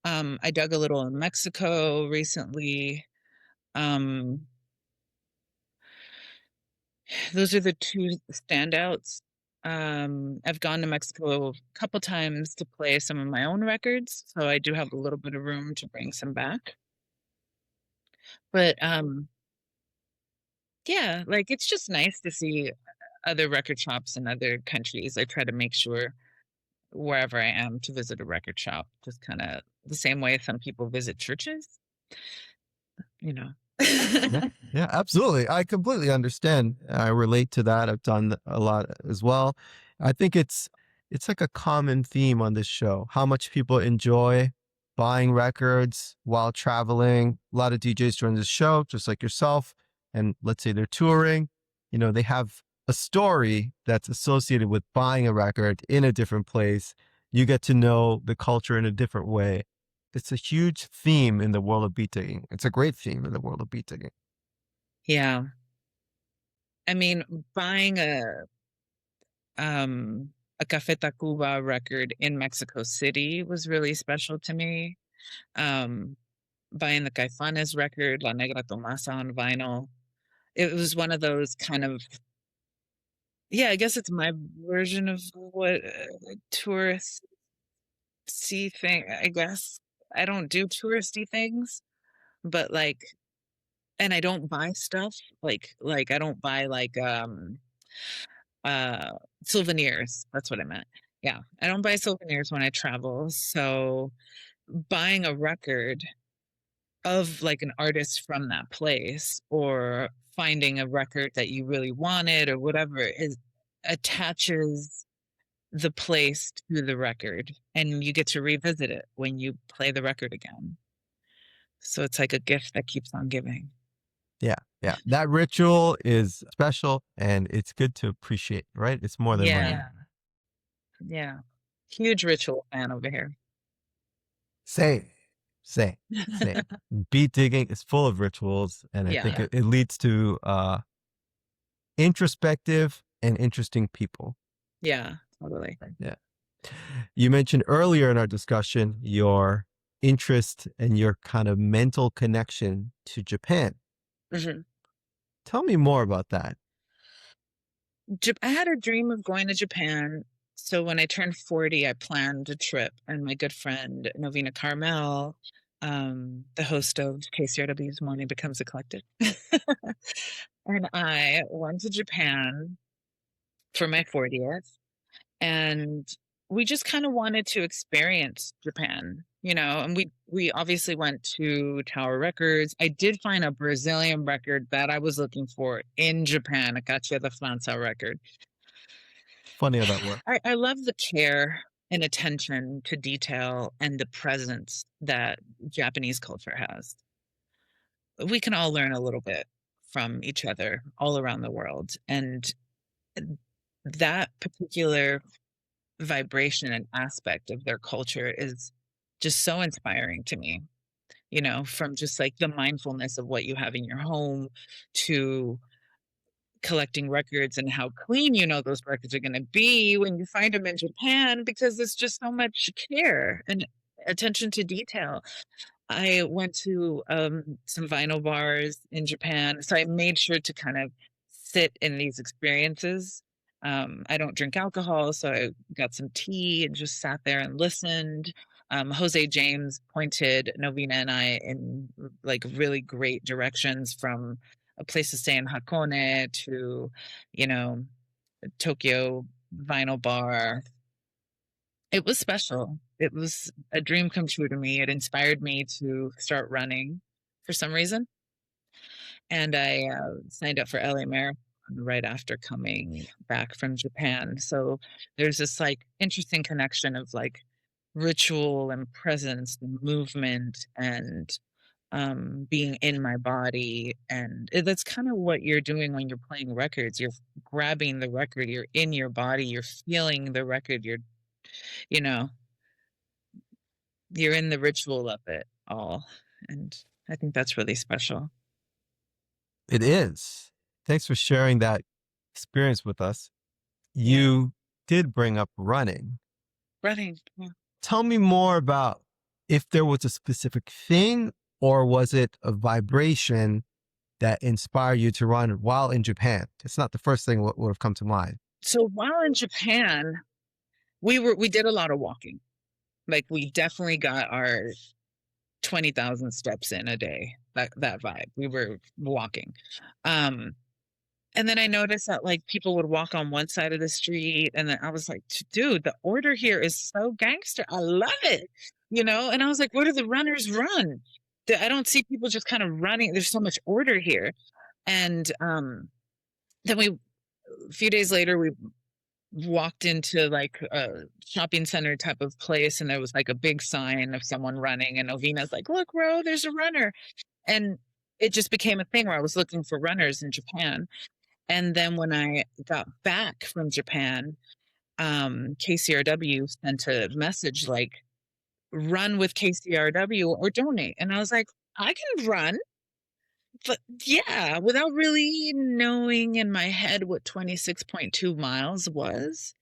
I dug a little in Mexico recently. Um, those are the two standouts. I've gone to Mexico a couple times to play some of my own records, so I do have a little bit of room to bring some back. But yeah, like it's just nice to see other record shops in other countries. I try to make sure wherever I am to visit a record shop, just kind of the same way some people visit churches, you know. Yeah, yeah, absolutely. I completely understand. I relate to that. I've done a lot as well. I think it's like a common theme on this show. How much people enjoy buying records while traveling. A lot of DJs join this show, just like yourself, and let's say they're touring. They have a story that's associated with buying a record in a different place. You get to know the culture in a different way. It's a huge theme in the world of beat digging. It's a great theme in the world of beat digging. Yeah. I mean, buying a Café Tacuba record in Mexico City was really special to me. Um, Buying the Caifanes record, La Negra Tomasa on vinyl. It was one of those kind of, yeah, I guess it's my version of what touristy thing, I guess. I don't do touristy things, but like, and I don't buy stuff like I don't buy like uh souvenirs. That's what I meant. Yeah, I don't buy souvenirs when I travel. So buying a record of like an artist from that place or finding a record that you really wanted or whatever is attaches the place to the record and you get to revisit it when you play the record again. So it's like a gift that keeps on giving. Yeah, yeah. That ritual is special and it's good to appreciate, right? It's more than money. Yeah. Yeah. Huge ritual fan over here. Same, same, same. Beat digging is full of rituals, and I think Yeah. it leads to introspective and interesting people. Yeah. Totally. Yeah. You mentioned earlier in our discussion your interest and your kind of mental connection to Japan. Mhm. Tell me more about that. I had a dream of going to Japan. So when I turned 40, I planned a trip, and my good friend Novena Carmel, the host of KCRW's Morning Becomes Eclectic, and I went to Japan for my 40th, and we just kind of wanted to experience Japan, and we obviously went to Tower Records. I did find a Brazilian record that I was looking for in Japan, a Catia da França record. Funny how that works. I love the care and attention to detail and the presence that Japanese culture has. We can all learn a little bit from each other all around the world. And that particular vibration and aspect of their culture is just so inspiring to me, from just like the mindfulness of what you have in your home to collecting records and how clean those records are going to be when you find them in Japan, because there's just so much care and attention to detail. I went to some vinyl bars in Japan, so I made sure to kind of sit in these experiences. I don't drink alcohol, so I got some tea and just sat there and listened. Jose James pointed Novena and I in like really great directions, from a place to stay in Hakone to, you know, Tokyo vinyl bar. It was special. It was a dream come true to me. It inspired me to start running for some reason. And I signed up for LA Marathon right after coming back from Japan. So there's this like interesting connection of like ritual and presence and movement and being in my body. And that's kind of what you're doing when you're playing records. You're grabbing the record, you're in your body, you're feeling the record, you know, you're in the ritual of it all. And I think that's really special. It is. Thanks for sharing that experience with us. Yeah. You did bring up running. Running. Yeah. Tell me more about if there was a specific thing, or was it a vibration that inspired you to run while in Japan? It's not the first thing what would have come to mind. So while in Japan, we did a lot of walking. Like we definitely got our 20,000 steps in a day. That vibe. We were walking. Um and then I noticed that like people would walk on one side of the street, and then I was like, dude, the order here is so gangster. I love it. And I was like, where do the runners run? I don't see people just kind of running. There's so much order here. And then a few days later, we walked into like a shopping center type of place, and there was like a big sign of someone running, and Ovina's like, look, Ro, there's a runner. And it just became a thing where I was looking for runners in Japan. And then when I got back from Japan, KCRW sent a message like, run with KCRW or donate. And I was like, I can run. But yeah, without really knowing in my head what 26.2 miles was,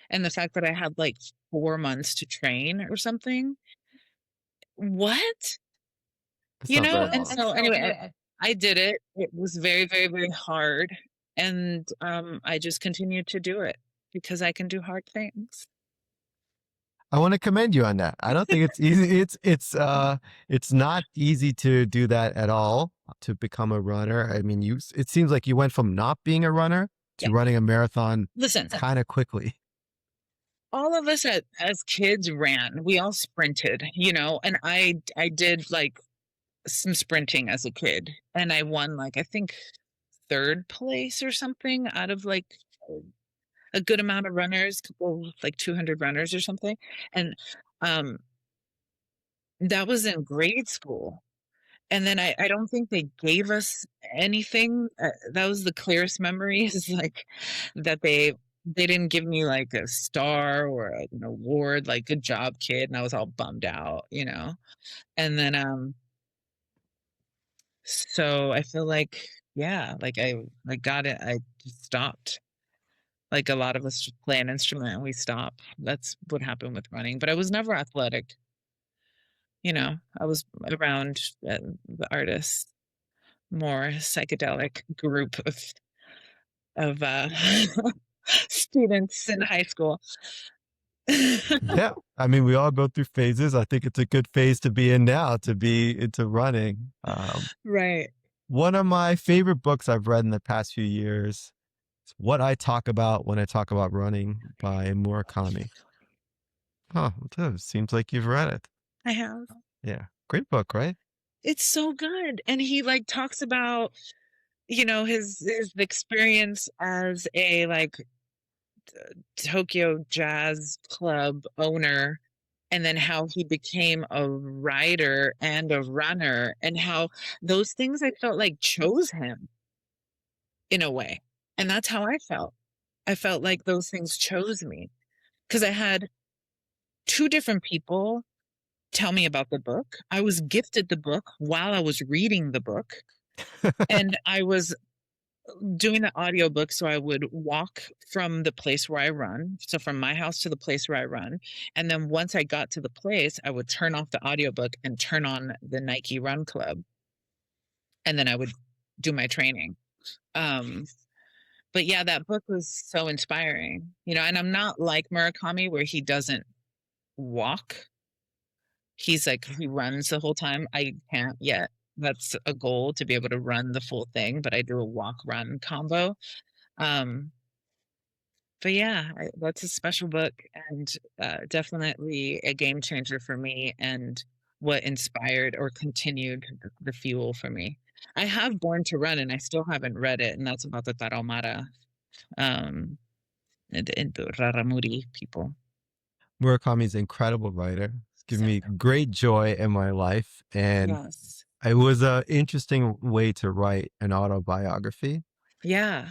and the fact that I had like 4 months to train or something. What? That's not very And long. so anyway, I did it. It was very, very, very hard. And I just continued to do it because I can do hard things. I want to commend you on that. I don't think it's easy. It's not easy to do that at all, to become a runner. I mean, it seems like you went from not being a runner to Yeah. running a marathon Listen, kind of quickly. all of us as kids ran. We all sprinted, and I did like some sprinting as a kid, and I won like I think third place or something out of like a good amount of runners, couple like 200 runners or something. And um that was in grade school. And then I don't think they gave us anything. That was the clearest memory, is like that they didn't give me like a star or an award, like good job, kid. And I was all bummed out. And then so I feel like, yeah, like I got it. I just stopped. Like a lot of us just play an instrument and we stop. That's what happened with running. But I was never athletic. I was around the artists. more psychedelic group of students in high school. Yeah. I mean, we all go through phases. I think it's a good phase to be in now, to be into running. Right. One of my favorite books I've read in the past few years is What I Talk About When I Talk About Running by Murakami. Oh, it seems like you've read it. I have. Yeah. Great book, right? It's so good. And he like talks about, his experience as a like Tokyo jazz club owner, and then how he became a writer and a runner, and how those things I felt like chose him in a way. And that's how I felt. I felt like those things chose me because I had two different people tell me about the book. I was gifted the book while I was reading the book, and I was doing the audiobook, so I would walk from the place where I run, so from my house to the place where I run, and then once I got to the place, I would turn off the audiobook and turn on the Nike Run Club, and then I would do my training. Um, but yeah, that book was so inspiring, and I'm not like Murakami where he doesn't walk. He's like, he runs the whole time. I can't yet. That's a goal to be able to run the full thing, but I do a walk run combo. Um, but yeah, that's a special book and definitely a game changer for me and what inspired or continued the fuel for me. I have Born to Run and I still haven't read it, and that's about the Tarahumara, um, and the Raramuri people. Murakami's an incredible writer. It's given So, me great joy in my life. And yes. it was an interesting way to write an autobiography. Yeah.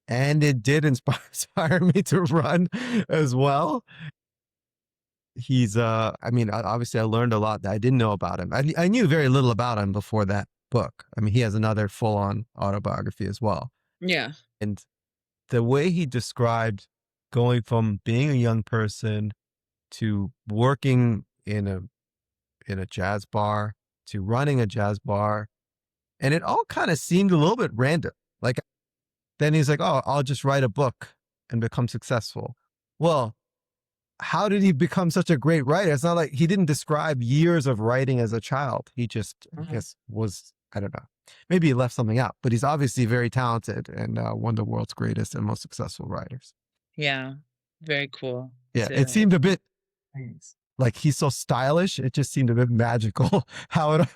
And it did inspire me to run as well. He's, I mean, obviously I learned a lot that I didn't know about him. I knew very little about him before that book. I mean, he has another full on autobiography as well. Yeah. And the way he described going from being a young person to working in a jazz bar to running a jazz bar, and it all kind of seemed a little bit random. Like then he's like, "Oh, I'll just write a book and become successful." Well, how did he become such a great writer? It's not like he didn't describe years of writing as a child. He just, I guess, was, I don't know. Maybe he left something out, but he's obviously very talented and one of the world's greatest and most successful writers. Yeah. Very cool. Yeah, it seemed a bit like he's so stylish. It just seemed a bit magical how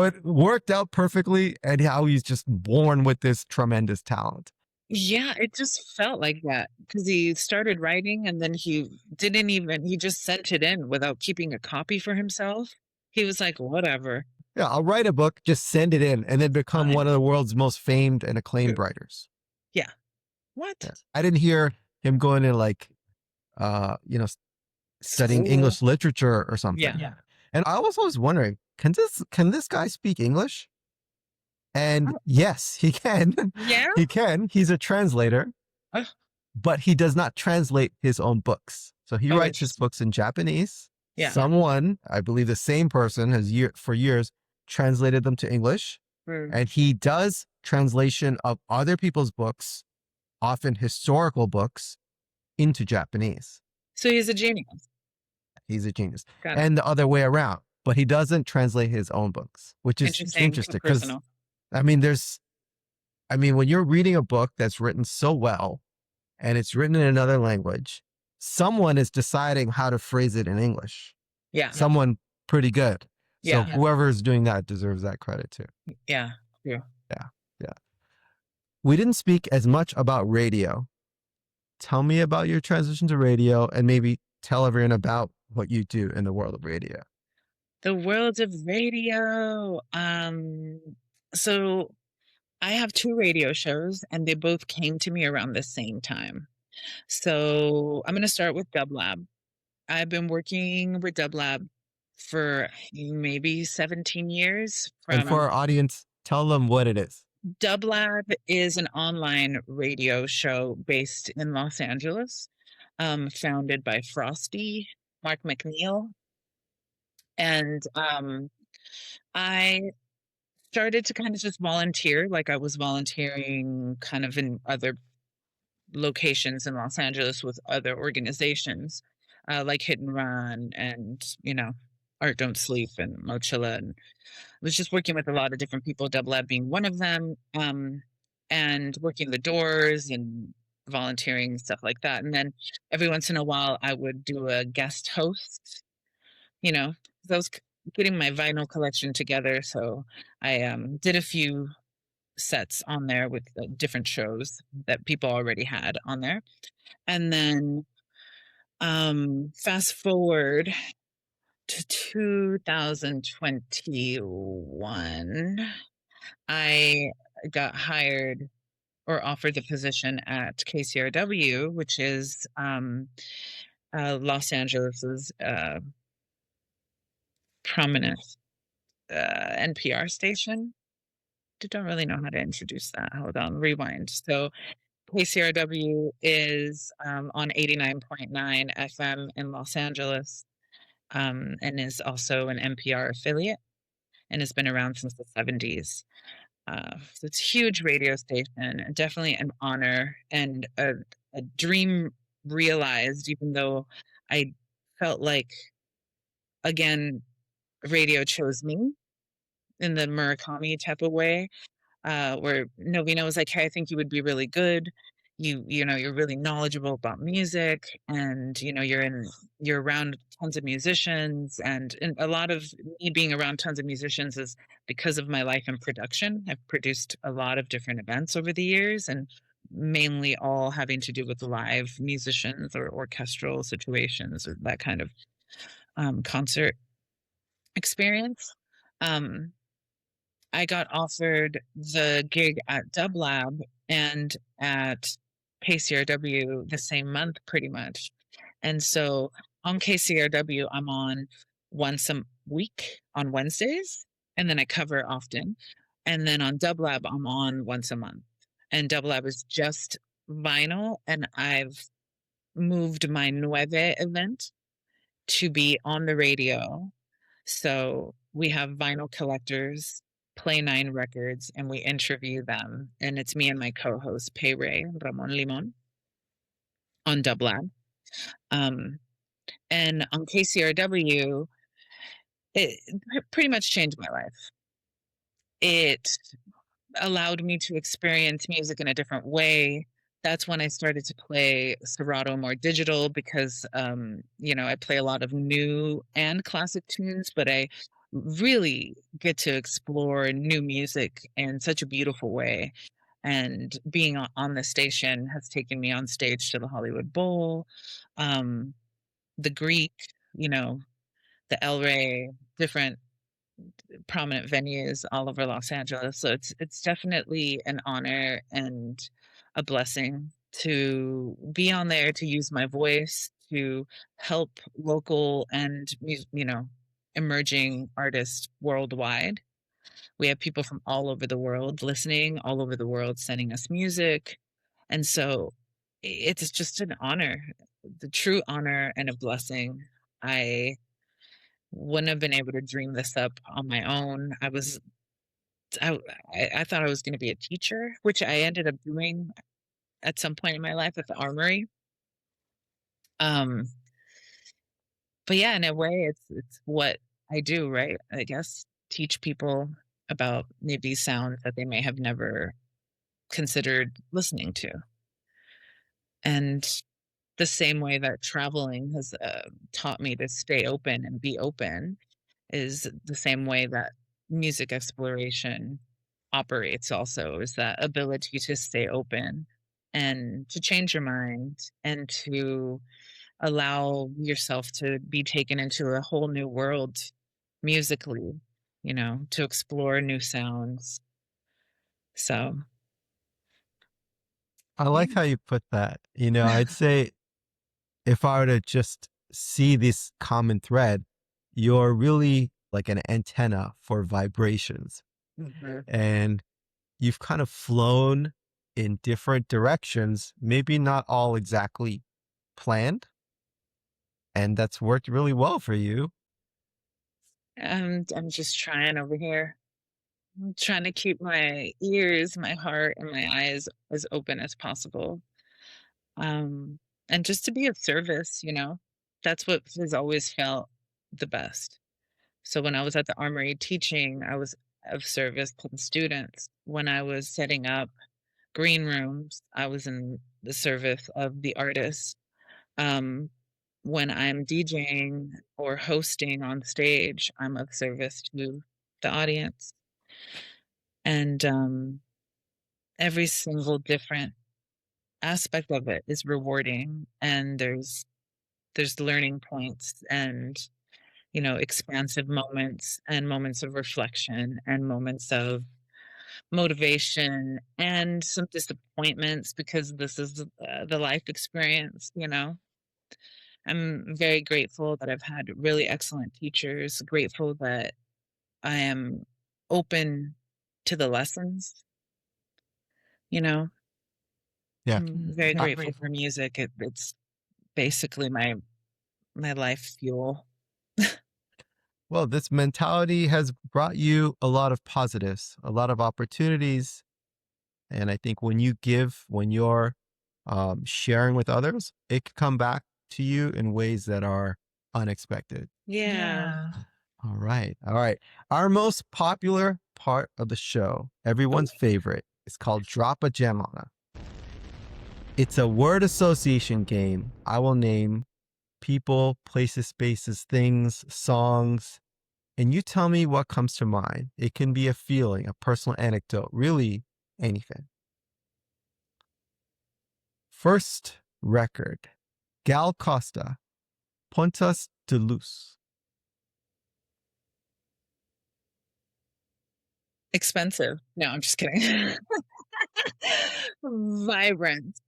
it worked out perfectly and how he's just born with this tremendous talent. Yeah, it just felt like that because he started writing and then he just sent it in without keeping a copy for himself. He was like, whatever. Yeah, I'll write a book, just send it in, and then become one of the world's most famed and acclaimed writers. Yeah. What? Yeah. I didn't hear him going in like, studying School. English literature or something. Yeah. And I was always wondering, can this guy speak English? And yes, he can. Yeah? He can. He's a translator, but he does not translate his own books. So he writes his books in Japanese. Yeah. Someone, I believe the same person, has for years translated them to English. And he does translation of other people's books, often historical books, into Japanese. So he's a genius. He's a genius. Got it. And the other way around. But he doesn't translate his own books, which is interesting because I mean, when you're reading a book that's written so well and it's written in another language, someone is deciding how to phrase it in English. Yeah. Someone pretty good. So Yeah. whoever is doing that deserves that credit too. Yeah. Yeah. We didn't speak as much about radio. Tell me about your transition to radio and maybe tell everyone about what you do in the world of radio. The world of radio. So I have two radio shows and they both came to me around the same time. So I'm going to start with Dublab. I've been working with Dublab for maybe 17 years. And for our audience, tell them what it is. Dublab is an online radio show based in Los Angeles, founded by Frosty, Mark McNeil. And I started to kind of just volunteer, like I was volunteering kind of in other locations in Los Angeles with other organizations, like Hit and Run and, Art Don't Sleep and Mochilla. And was just working with a lot of different people, Dublab being one of them, and working the doors and volunteering, stuff like that. And then every once in a while, I would do a guest host, 'cause I was getting my vinyl collection together. So I did a few sets on there with different shows that people already had on there. And then fast forward to 2021, I got hired or offered the position at KCRW, which is Los Angeles's prominent NPR station. I don't really know how to introduce that. Hold on, rewind. So KCRW is on 89.9 FM in Los Angeles, and is also an NPR affiliate and has been around since the 70s. So it's a huge radio station, and definitely an honor and a dream realized, even though I felt like, again, radio chose me in the Murakami type of way, where Novina was like, "Hey, I think you would be really good. You're really knowledgeable about music, and you're around tons of musicians, and a lot of me being around tons of musicians is because of my life in production. I've produced a lot of different events over the years, and mainly all having to do with live musicians or orchestral situations or that kind of concert experience. Um, I got offered the gig at Dublab and at KCRW the same month, pretty much. And so on KCRW, I'm on once a week on Wednesdays, and then I cover often. And then on Dublab, I'm on once a month. And Dublab is just vinyl, and I've moved my Nueve event to be on the radio. So we have vinyl collectors play 9 records, and we interview them. And it's me and my co-host, Pay Ray Ramon Limon, on Dublab. And on KCRW, it pretty much changed my life. It allowed me to experience music in a different way. That's when I started to play Serato more digital because, I play a lot of new and classic tunes, but I really get to explore new music in such a beautiful way. And being on the station has taken me on stage to the Hollywood Bowl, the Greek, you know, the El Rey, different prominent venues all over Los Angeles. So it's definitely an honor and a blessing to be on there, to use my voice to help local and emerging artists worldwide. We have people from all over the world listening, all over the world sending us music. And so it's just an honor, the true honor and a blessing. I wouldn't have been able to dream this up on my own. I, I thought I was going to be a teacher, which I ended up doing at some point in my life at the Armory. Um, but yeah, in a way, it's what I do, right? I guess teach people about maybe sounds that they may have never considered listening to. And the same way that traveling has taught me to stay open and be open is the same way that music exploration operates also, is that ability to stay open and to change your mind and to allow yourself to be taken into a whole new world musically, to explore new sounds. So, I yeah. like how you put that. I'd say if I were to just see this common thread, you're really like an antenna for vibrations. Mhm. And you've kind of flown in different directions, maybe not all exactly planned. And that's worked really well for you. I'm just trying over here. I'm trying to keep my ears, my heart, and my eyes as open as possible. Um, and just to be of service, you know, that's what has always felt the best. So when I was at the Armory teaching, I was of service to the students. When I was setting up green rooms, I was in the service of the artists. Um, when I'm DJing or hosting on stage, I'm of service to the audience. And every single different aspect of it is rewarding, and there's learning points and, you know, expansive moments and moments of reflection and moments of motivation and some disappointments because this is the life experience, you know. I'm very grateful that I've had really excellent teachers, grateful that I am open to the lessons, you know. Yeah. I'm very grateful for music. It's basically my life fuel. Well, this mentality has brought you a lot of positives, a lot of opportunities. And I think when you give, when you're sharing with others, it can come back to you in ways that are unexpected. Yeah. All right. All right. Our most popular part of the show, everyone's favorite, is called Drop a Gem on Us. It's a word association game. I will name people, places, spaces, things, songs, and you tell me what comes to mind. It can be a feeling, a personal anecdote, really anything. First record, Gal Costa, Pontas de Luz. Expensive. No, I'm just kidding. Vibrant.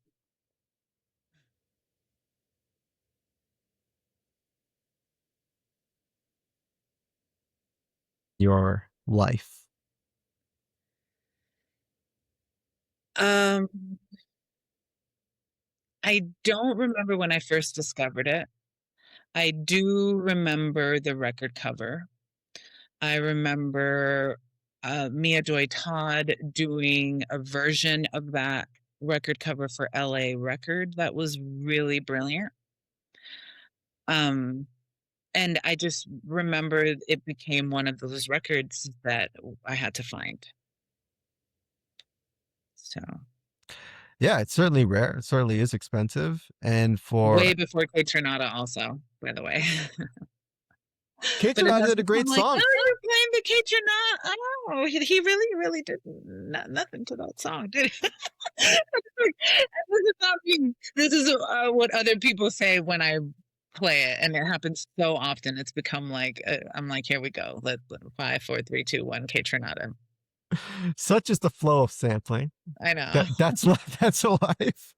Your life. Um, I don't remember when I first discovered it. I do remember the record cover. I remember Mia Joy Todd doing a version of that record cover for LA Record that was really brilliant. Um, and I just remember it became one of those records that I had to find. So Yeah, it's certainly rare. It certainly is expensive. And way for before K Tronada also, by the way. Kate But it Renata has did a become great like, song. oh, you're playing the K Tronada. Oh, he really, really did nothing to that song, did he? This is not me. This is what other people say when I play it, and it happens so often. It's become like I'm like, here we go. Let 5, 4, 3, 2, 1, K Tronada. Such is the flow of sampling. I know. That's that's life.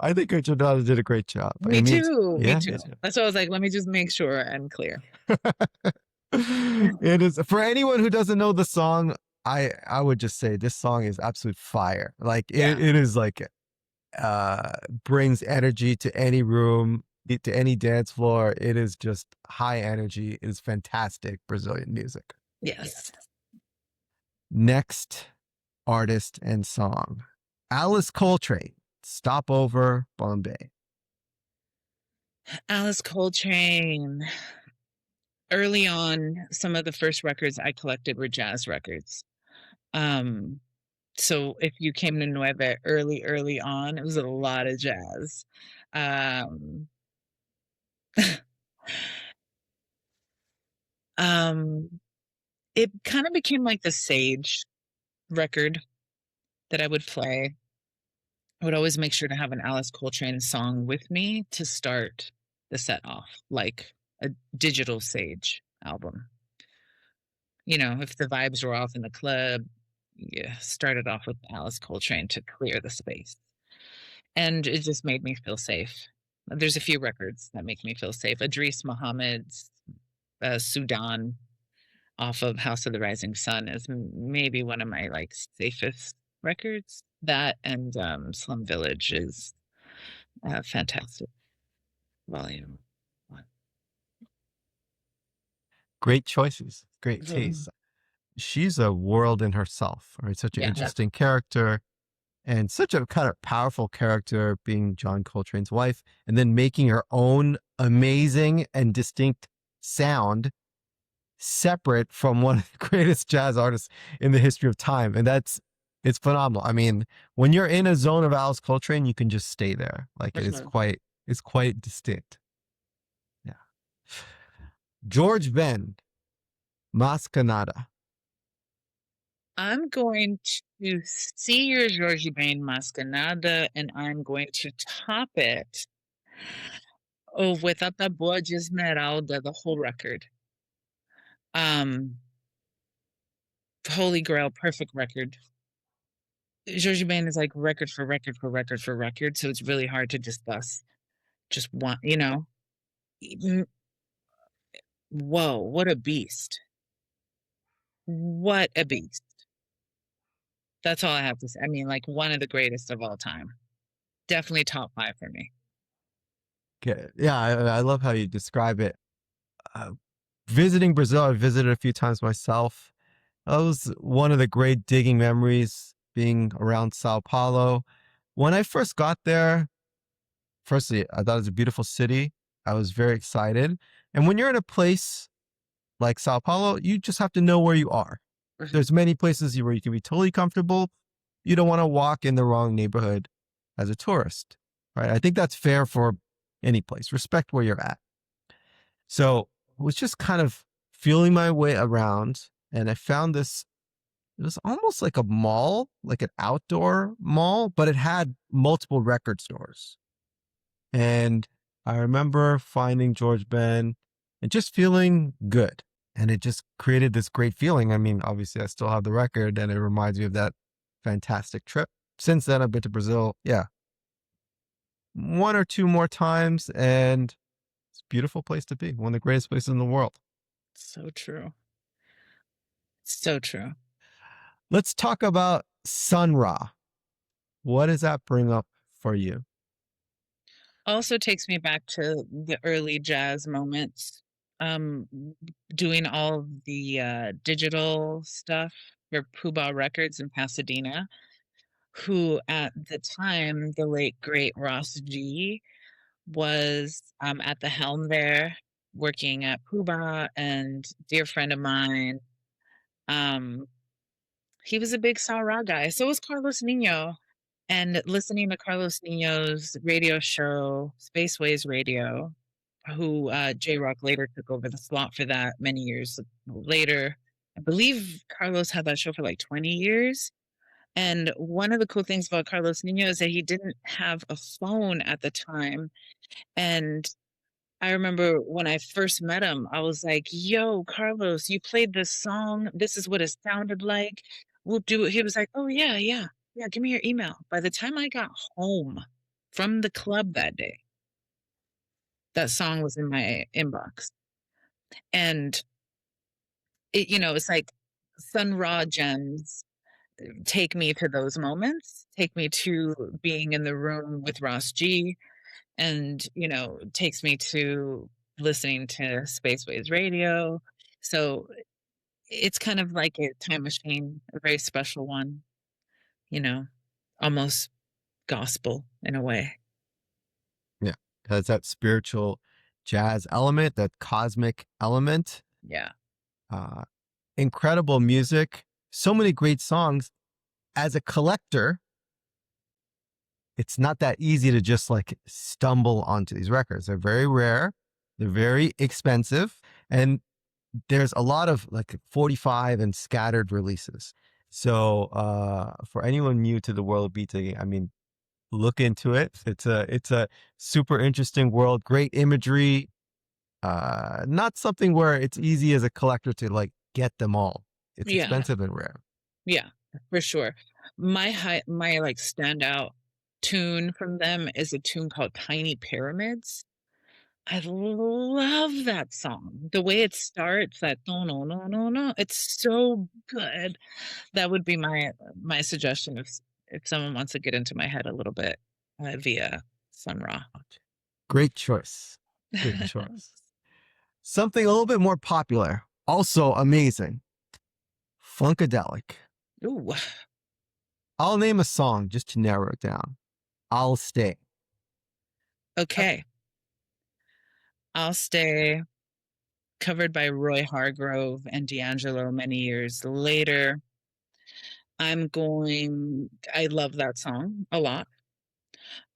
I think Kate Renata did a great job. Me too. Me Yeah, too. That's why I was like, let me just make sure I'm clear. it is for anyone who doesn't know the song. I would just say this song is absolute fire. Like Yeah. it is like brings energy to any room, to any dance floor. It is just high energy. It is fantastic Brazilian music. Yes. Next artist and song, Alice Coltrane, Stopover Bombay. Alice Coltrane. Early on, some of the first records I collected were jazz records. Um, so if you came to Nueve early on, it was a lot of jazz. Um, um, it kind of became like the Sage record that I would play. I would always make sure to have an Alice Coltrane song with me to start the set off, like a digital Sage album. You know, if the vibes were off in the club, yeah, started off with Alice Coltrane to clear the space. And it just made me feel safe. There's a few records that make me feel safe. Idris Muhammad's Sudan off of House of the Rising Sun is maybe one of my like safest records. That and Slum Village is fantastic. Volume 1. Great choices, great Mhm. taste. she's a world in herself, right? Such an Yeah. interesting character and such a kind of powerful character being John Coltrane's wife and then making her own amazing and distinct sound separate from one of the greatest jazz artists in the history of time. And it's phenomenal. I mean, when you're in a zone of Alice Coltrane, you can just stay there. Like For sure. it's quite distinct. Yeah. George Ben, Mascanada. I'm going to see your Georgie Bain Mascanada, and I'm going to top it with Tata Boa de Esmeralda, the whole record. Holy Grail, perfect record. Georgie Bain is like record for record for record for record, so it's really hard to discuss just one, Whoa, what a beast. What a beast. That's all I have to say. I mean, like one of the greatest of all time. Definitely top five for me. Okay. Yeah, I love how you describe it. Uh, Visiting Brazil, I visited a few times myself. That was one of the great digging memories being around Sao Paulo. When I first got there, firstly, I thought it was a beautiful city. I was very excited. And when you're in a place like Sao Paulo, you just have to know where you are. There's many places where you can be totally comfortable. You don't want to walk in the wrong neighborhood as a tourist, right? I think that's fair for any place. Respect where you're at. So I was just kind of feeling my way around and I found this. It was almost like a mall, like an outdoor mall, but it had multiple record stores. And I remember finding George Ben and just feeling good. And it just created this great feeling. I mean, obviously, I still have the record and it reminds me of that fantastic trip. Since then, I've been to Brazil, yeah, one or two more times. And it's a beautiful place to be. One of the greatest places in the world. So true. So true. Let's talk about Sun Ra. What does that bring up for you? Also takes me back to the early jazz moments. Um, Doing all the digital stuff for Pooh Records in Pasadena, who at the time, the late great Ross G was at the helm there, working at Pooh and dear friend of mine. Um, he was a big Sarah guy. So was Carlos Nino. And listening to Carlos Nino's radio show, Spaceways Radio, who J Rock later took over the slot for that many years later. I believe Carlos had that show for like 20 years. And one of the cool things about Carlos Nino is that he didn't have a phone at the time. And I remember when I first met him, I was like, yo, Carlos, you played this song. This is what it sounded like. We'll do it. He was like, oh, yeah, yeah. Yeah, give me your email. By the time I got home from the club that day, that song was in my inbox. And it's like Sun Ra gems take me to those moments, take me to being in the room with Ross G, and takes me to listening to Spaceways Radio. So it's kind of like a time machine, a very special one, you know almost gospel in a way. Yeah, has that spiritual jazz element, that cosmic element. Yeah. Uh, Incredible music, so many great songs. As a collector, it's not that easy to just like stumble onto these records. They're very rare, they're very expensive, and there's a lot of like 45 and scattered releases. So for anyone new to the world of beat digging, I mean, look into it. It's a super interesting world, great imagery. Not something where it's easy as a collector to like get them all. It's Yeah. expensive and rare. Yeah, for sure. My like standout tune from them is a tune called Tiny Pyramids. I love that song. The way it starts, that no no no no no, it's so good. That would be my suggestion if someone wants to get into my head a little bit via Sun Ra. Great choice. Great choice. Something a little bit more popular, also amazing. Funkadelic. Ooh, I'll name a song just to narrow it down. I'll Stay. okay. I'll Stay, covered by Roy Hargrove and D'Angelo many years later. I love that song a lot.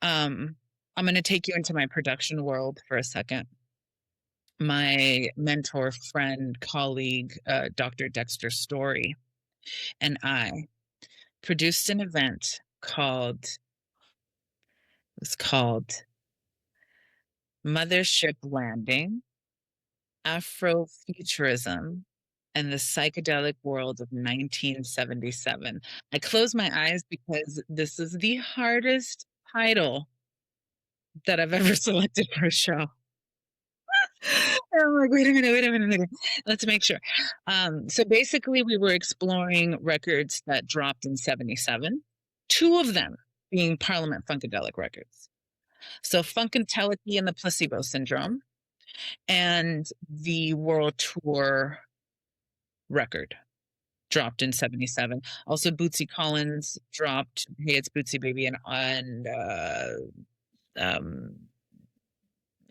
I'm going to take you into my production world for a second. My mentor, friend, colleague, Dr. Dexter Story, and I produced an event called Mothership Landing, Afrofuturism, and the Psychedelic World of 1977. I close my eyes because this is the hardest title that I've ever selected for a show. I'm like, wait a minute. Let's make sure. So basically, we were exploring records that dropped in 77, two of them being Parliament Funkadelic records. So Funkadelic and the Placebo Syndrome, and the World Tour record dropped in 77. Also, Bootsy Collins dropped Hey It's Bootsy Baby, and um,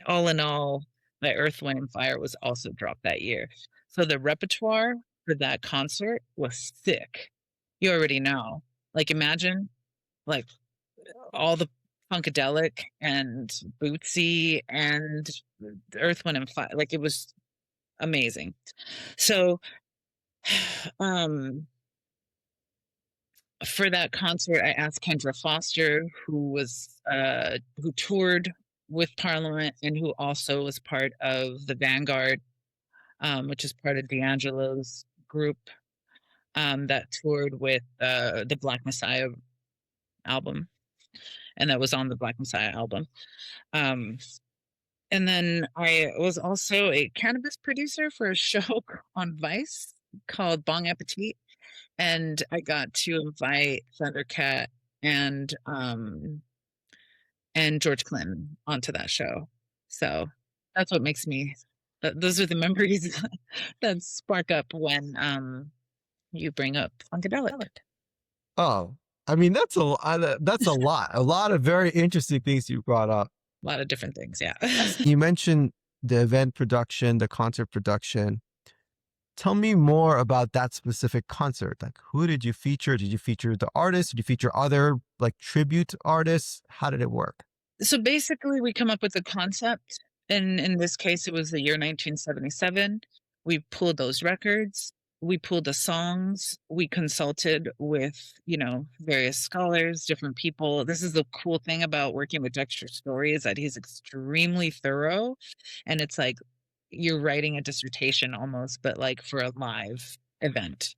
All in All by Earth, Wind, and Fire was also dropped that year. So the repertoire for that concert was sick. You already know. Like, imagine, like, all the Funkadelic and Bootsy and Earth, Wind, and Fire. Like, it was amazing. So, for that concert, I asked Kendra Foster, who toured with Parliament and who also was part of the Vanguard, which is part of D'Angelo's group, that toured with the Black Messiah album, and that was on the Black Messiah album. And then I was also a cannabis producer for a show on Vice called Bong Appetit, and I got to invite Thundercat and George Clinton onto that show. So that's what makes me. Those are the memories that spark up when you bring up Funkadelic. Oh, I mean, that's a lot. A lot of very interesting things you brought up. A lot of different things, yeah. You mentioned the event production, the concert production. Tell me more about that specific concert. Like, who did you feature? Did you feature the artist? Did you feature other like tribute artists? How did it work? So basically, we come up with a concept. And in this case, it was the year 1977. We pulled those records. We pulled the songs. We consulted with, various scholars, different people. This is the cool thing about working with Dexter Story, is that he's extremely thorough. And it's like you're writing a dissertation almost, but like for a live event,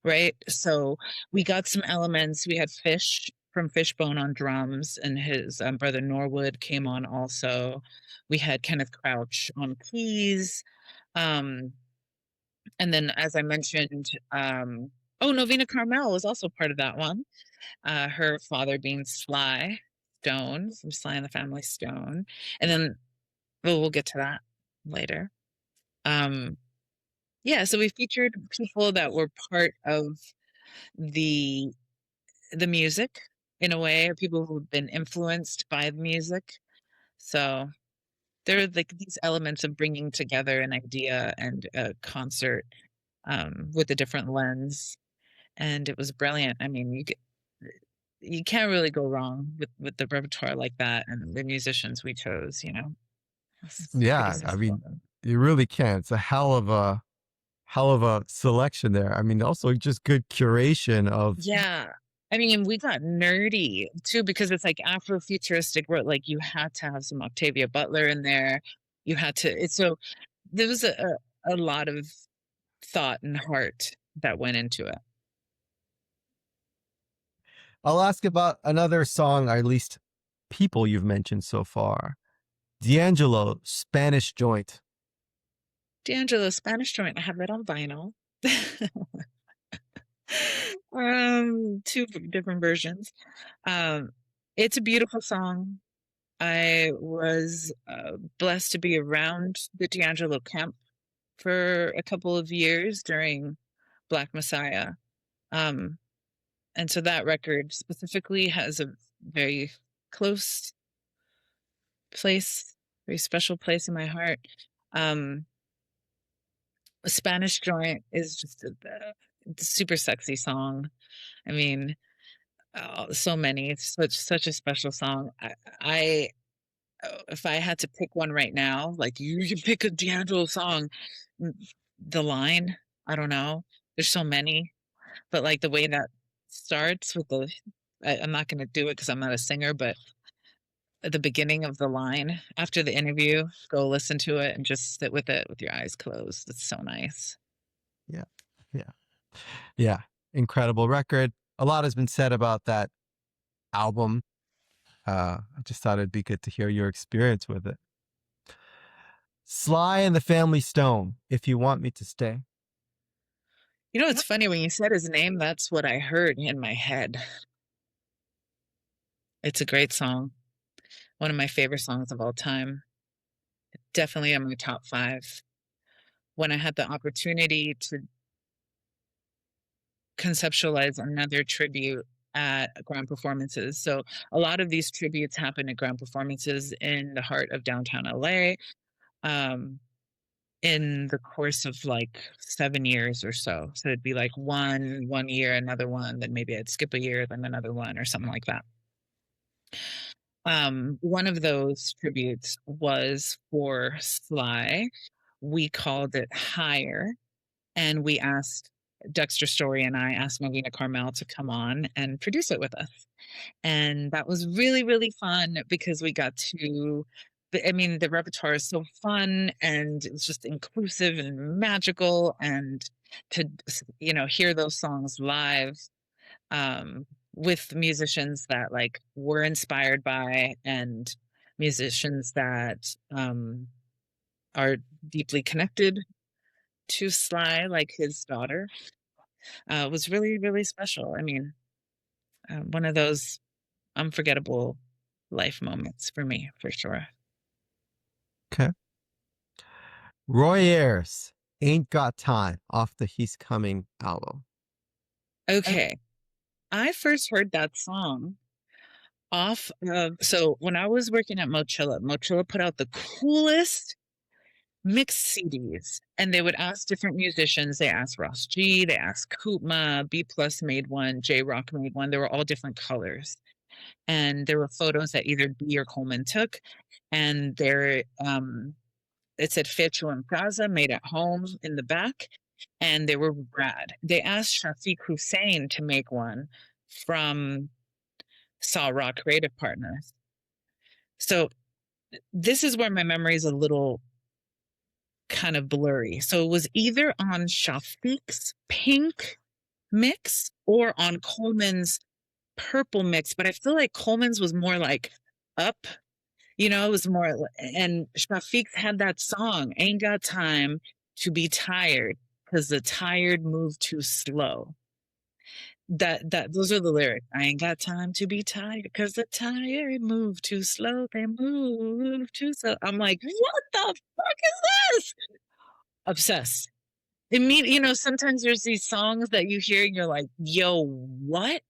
right? So we got some elements. We had Fish from Fishbone on drums, and his brother Norwood came on also. We had Kenneth Crouch on keys. And then, as I mentioned, Novena Carmel was also part of that one. Her father being Sly Stone, from Sly and the Family Stone. And then, we'll get to that later. Yeah, so we featured people that were part of the music in a way, or people who've been influenced by the music. So there are like these elements of bringing together an idea and a concert with a different lens, and it was brilliant. I mean, you can't really go wrong with the repertoire like that and the musicians we chose. It's Yeah, I mean, you really can. It's a hell of a selection there. I mean, also just good curation of. Yeah. I mean, we got nerdy too, because it's like Afrofuturistic, where like you had to have some Octavia Butler in there. So there was a lot of thought and heart that went into it. I'll ask about another song, or at least people you've mentioned so far. D'Angelo, Spanish Joint. D'Angelo, Spanish Joint. I have that on vinyl. Two different versions. It's a beautiful song. I was blessed to be around the D'Angelo camp for a couple of years during Black Messiah. Um, and so that record specifically has a very close place, very special place in my heart. Um, a Spanish Joint is just a super sexy song. I mean, so many. It's such a special song. I if I had to pick one right now, like you can pick a D'Angelo song, mm, the line, I don't know. There's so many, but like the way that starts with I'm not going to do it because I'm not a singer, but at the beginning of the line after the interview, go listen to it and just sit with it with your eyes closed. It's so nice. Yeah. Yeah. Yeah. Incredible record. A lot has been said about that album. I just thought it'd be good to hear your experience with it. Sly and the Family Stone, If You Want Me to Stay. You know, it's funny when you said his name, that's what I heard in my head. It's a great song. One of my favorite songs of all time. Definitely in my top 5. When I had the opportunity to conceptualize another tribute at ground performances. So a lot of these tributes happen at ground performances in the heart of downtown LA. In the course of like 7 years or so. So it'd be like one year, another one, then maybe I'd skip a year, then another one or something like that. One of those tributes was for Sly. We called it Higher, and we asked Dexter Story and I asked Melina Carmel to come on and produce it with us. And that was really, really fun because we got to, I mean, the repertoire is so fun and it's just inclusive and magical. And to, hear those songs live with musicians that like were inspired by and musicians that are deeply connected to Sly, like his daughter, was really, really special. I mean, one of those unforgettable life moments for me, for sure. Okay. Roy Ayers, Ain't Got Time, off the He's Coming album. Okay. I first heard that song off of, so when I was working at Mochilla put out the coolest mixed CDs, and they would ask different musicians. They asked Ross G, they asked Koopma, B Plus made one, J Rock made one. They were all different colors. And there were photos that either B or Coleman took, and there it said Fecho and Plaza made at home in the back, and they were rad. They asked Shafiq Hussein to make one from Saw Raw Creative Partners. So this is where my memory is a little kind of blurry. So it was either on Shafiq's pink mix or on Coleman's purple mix, but I feel like Coleman's was more like up, it was more, and Shafiq's had that song, Ain't Got Time to Be Tired, because the tired move too slow. Those are the lyrics. I ain't got time to be tired because the tired move too slow. They move too slow. I'm like, what the fuck is this? Obsessed. Sometimes there's these songs that you hear and you're like, yo, what?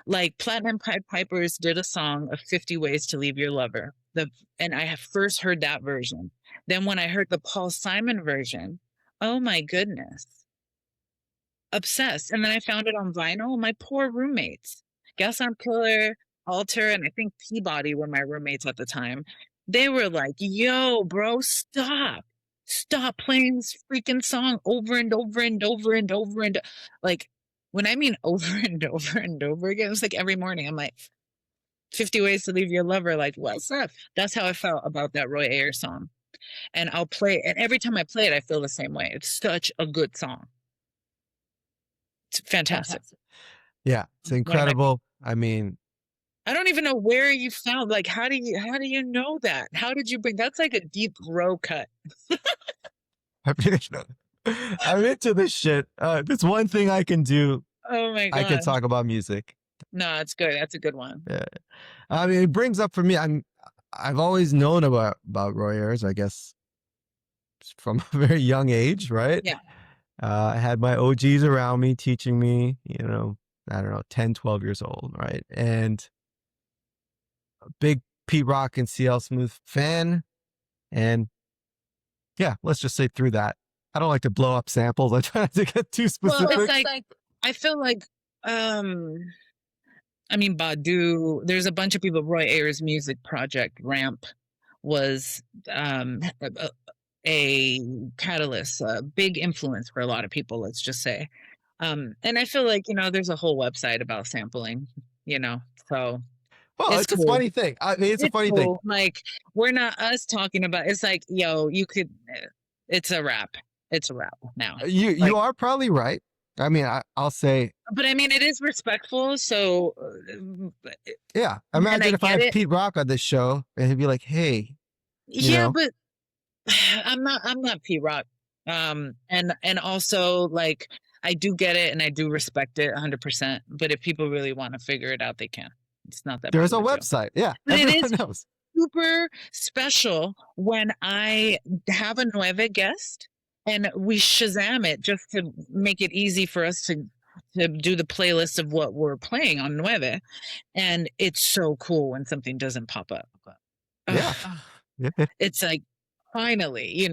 Like Platinum Pied Pipers did a song of 50 Ways to Leave Your Lover. And I have first heard that version. Then when I heard the Paul Simon version, oh my goodness. Obsessed. And then I found it on vinyl. My poor roommates. Gas Arm Killer, Alter, and I think Peabody were my roommates at the time. They were like, yo, bro, stop. Stop playing this freaking song over and over and over and over and like when I mean over and over and over again, it's like every morning I'm like 50 Ways to Leave Your Lover, like, what's up? That's how I felt about that Roy Ayers song. And I'll play it, and every time I play it, I feel the same way. It's such a good song. It's fantastic. Yeah, it's incredible. I mean, I don't even know where you found, like, how do you know that? How did you bring, that's like a deep row cut. I'm into this shit. There's one thing I can do. Oh my God. I can talk about music. No, it's good. That's a good one. Yeah. I mean, it brings up for me, I've always known about Roy Ayers, I guess, from a very young age, right? Yeah. I had my OGs around me teaching me, I don't know, 10, 12 years old, right? And a big Pete Rock and CL Smooth fan. And yeah, let's just say through that. I don't like to blow up samples. I try not to get too Well, specific. it's like I feel like I mean Badu, there's a bunch of people. Roy Ayers' music project Ramp was a catalyst, a big influence for a lot of people, let's just say. And I feel like, there's a whole website about sampling, so Well, it's it's a cool. funny thing. I mean, it's a It's funny thing. cool. Like, we're not us talking about it's like, yo, you could, it's a wrap. It's a wrap now. You Like, are probably right. I mean, I'll say, but I mean, it is respectful. So, yeah. and I Imagine if I get had it. Pete Rock on this show and he'd be like, hey, Yeah, but I'm not P Rock. And also like I do get it and I do respect it 100%. But if people really want to figure it out, they can. It's not that big there's of a a deal. website. Yeah. But it Everyone is knows. super special when I have a Nueve guest and we Shazam it just to make it easy for us to do the playlist of what we're playing on Nueve. And it's so cool when something doesn't pop up. Yeah. It's like finally,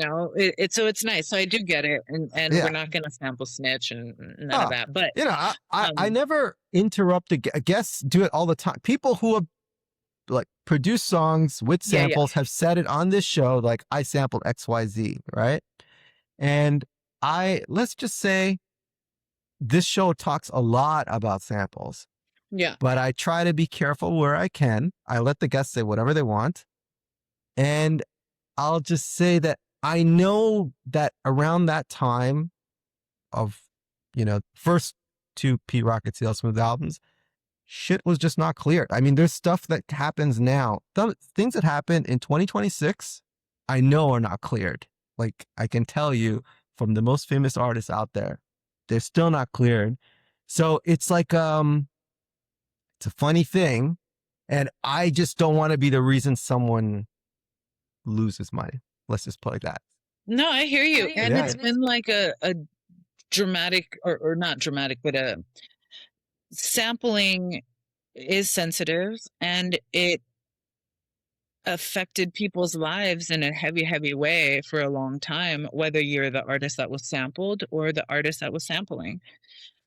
so it's nice. So I do get it, and Yeah. we're not going to sample snitch and none of that. But I never interrupt guests. Do it all the time. People who have like produced songs with samples have said it on this show. Like, I sampled XYZ, right? And let's just say this show talks a lot about samples. Yeah. But I try to be careful where I can. I let the guests say whatever they want. And I'll just say that I know that around that time of, first two Pete Rock and CL Smooth albums, shit was just not cleared. I mean, there's stuff that happens now. Things that happen in 2026, I know are not cleared. Like, I can tell you from the most famous artists out there, they're still not cleared. So it's like, it's a funny thing. And I just don't want to be the reason someone loses money. Let's just put it like that. No, I hear you. And Yeah. it's been like a dramatic or not dramatic, but a sampling is sensitive and it affected people's lives in a heavy, heavy way for a long time, whether you're the artist that was sampled or the artist that was sampling.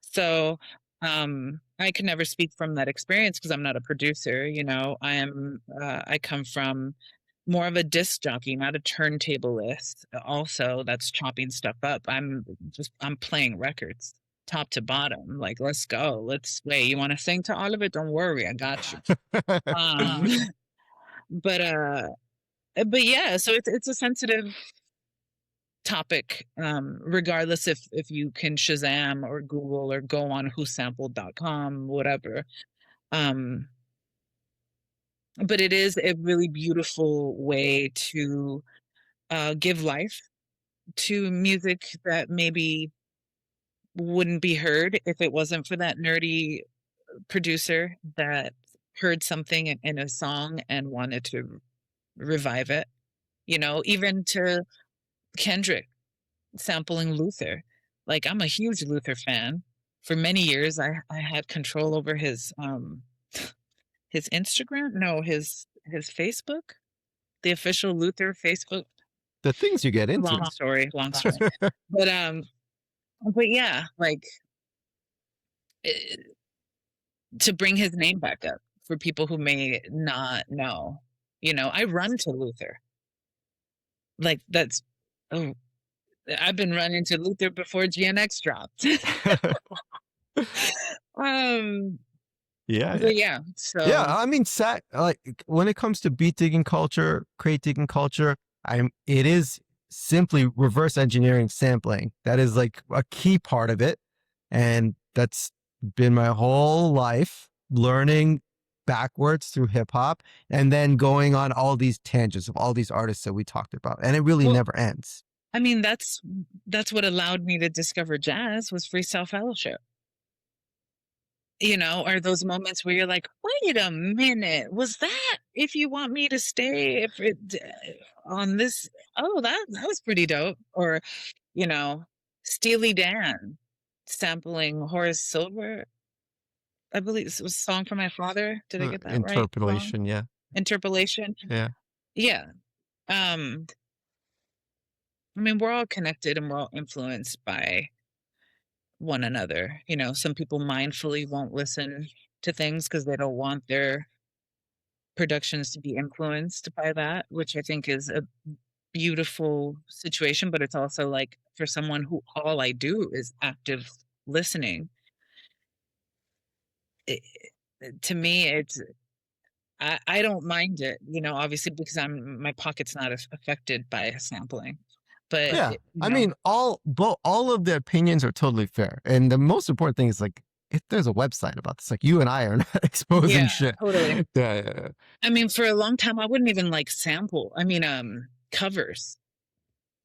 So I can never speak from that experience because I'm not a producer. I come from more of a disc jockey, not a turntablist. Also, that's chopping stuff up. I'm playing records top to bottom. Like, let's go. Let's wait. You want to sing to all of it? Don't worry, I got you. But yeah. So it's a sensitive topic, regardless if you can Shazam or Google or go on whosampled.com, whatever. But it is a really beautiful way to give life to music that maybe wouldn't be heard if it wasn't for that nerdy producer that heard something in a song and wanted to revive it. Even to Kendrick sampling Luther. Like, I'm a huge Luther fan. For many years, I had control over his Instagram. No, his Facebook, the official Luther Facebook. The things you get into. Long story. But yeah, like to bring his name back up for people who may not know. I run to Luther. Like, I've been running to Luther before GNX dropped. Yeah. So yeah, I mean, like when it comes to beat digging culture, crate digging culture, it is simply reverse engineering sampling. That is like a key part of it, and that's been my whole life, learning backwards through hip hop, and then going on all these tangents of all these artists that we talked about, and it really never ends. I mean, that's what allowed me to discover jazz was Freestyle Fellowship. Are those moments where you're like, wait a minute, was that If You Want Me to Stay? If it on this, oh, that was pretty dope. Or, Steely Dan sampling Horace Silver. I believe it was a song for my father. Did I get that right? Song? Interpolation, yeah. Interpolation. Yeah. Yeah. Um, I mean, we're all connected and we're all influenced by one another. You know, some people mindfully won't listen to things because they don't want their productions to be influenced by that, which I think is a beautiful situation. But it's also like for someone who all I do is active listening, it, to me, I don't mind it, you know, obviously because my pocket's not affected by sampling, but Yeah. you I know, mean, all of the opinions are totally fair. And the most important thing is like, if there's a website about this, like you and I are not exposing yeah, shit. totally. Yeah. I mean, for a long time, I wouldn't even like sample. I mean, covers.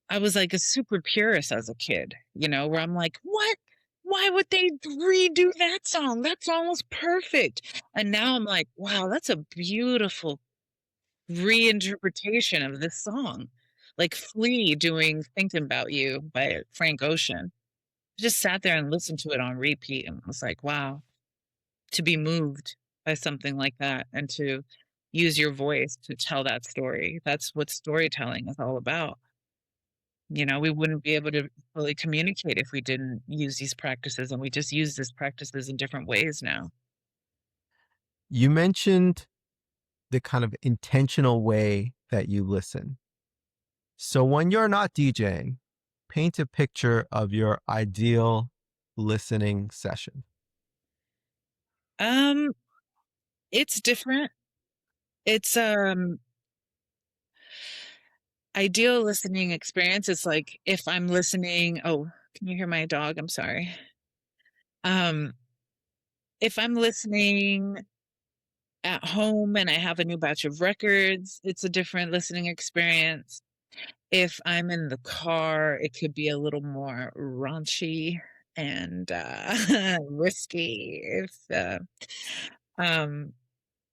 I was like a super purist as a kid, you know, where I'm like, what? Why would they redo that song? That song was perfect. And now I'm like, wow, that's a beautiful reinterpretation of this song. Like Flea doing Thinking About You by Frank Ocean. I just sat there and listened to it on repeat and was like, wow, to be moved by something like that and to use your voice to tell that story. That's what storytelling is all about. You know, we wouldn't be able to fully communicate if we didn't use these practices, and we just use these practices in different ways now. You mentioned the kind of intentional way that you listen. So when you're not DJing, paint a picture of your ideal listening session. Um, it's different. It's ideal listening experience is like if I'm listening, oh, can you hear my dog? I'm sorry. Um, if I'm listening at home and I have a new batch of records, it's a different listening experience. If I'm in the car, it could be a little more raunchy and risky. If um,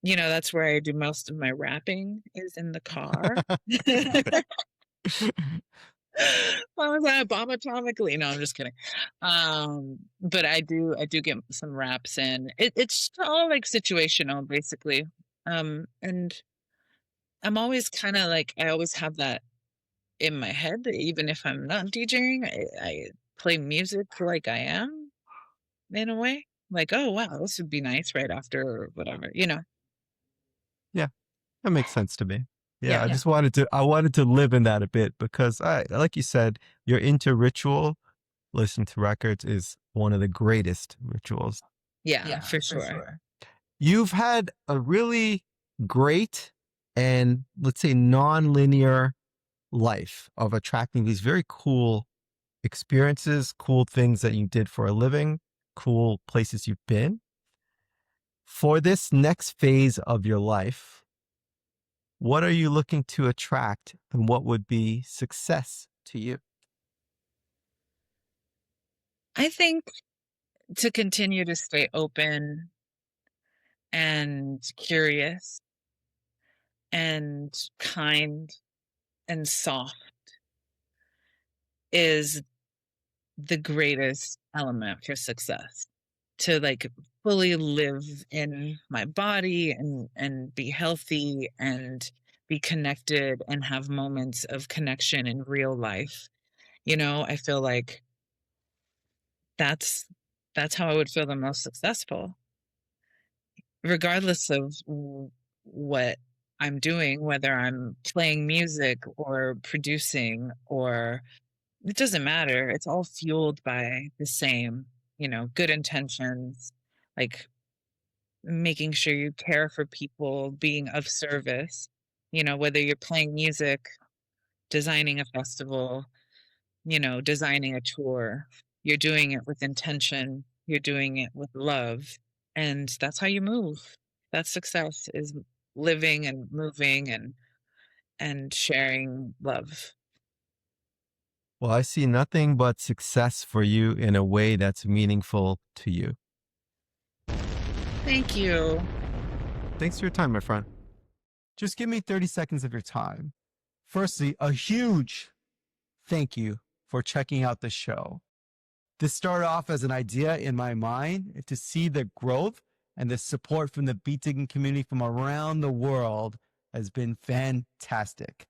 you know, that's where I do most of my rapping is in the car. Well, was that bomb atomically? No, I'm just kidding. But I do get some raps in. It's all like situational, basically. And I'm always kind of like I always have that in my head, even if I'm not DJing. I play music like I am in a way. Like, oh wow, this would be nice right after whatever, you know. Yeah, that makes sense to me. Yeah, Yeah, I wanted to live in that a bit because like you said, you're into ritual. Listen to records is one of the greatest rituals. yeah, for sure. You've had a really great and let's say non-linear life of attracting these very cool experiences, cool things that you did for a living, cool places you've been. For this next phase of your life, what are you looking to attract and what would be success to you? I think to continue to stay open and curious and kind and soft is the greatest element for success. To like fully live in my body and be healthy and be connected and have moments of connection in real life. You know, I feel like that's that's how I would feel the most successful, regardless of what I'm doing, whether I'm playing music or producing or it doesn't matter. It's all fueled by the same, you know, good intentions, like making sure you care for people, being of service, you know, whether you're playing music, designing a festival, you know, designing a tour, you're doing it with intention, you're doing it with love, and that's how you move. That's success is living and moving and sharing love. Well, I see nothing but success for you in a way that's meaningful to you. Thank you. Thanks for your time, my friend. Just give me 30 seconds of your time. Firstly, a huge thank you for checking out the show. This started off as an idea in my mind. To see the growth and the support from the beat digging community from around the world has been fantastic.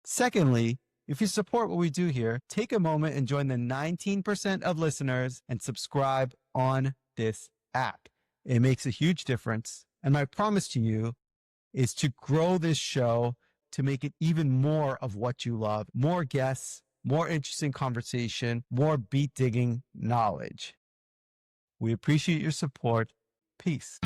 Secondly, if you support what we do here, take a moment and join the 19% of listeners and subscribe on this app. It makes a huge difference. And my promise to you is to grow this show to make it even more of what you love, more guests, more interesting conversation, more beat digging knowledge. We appreciate your support. Peace.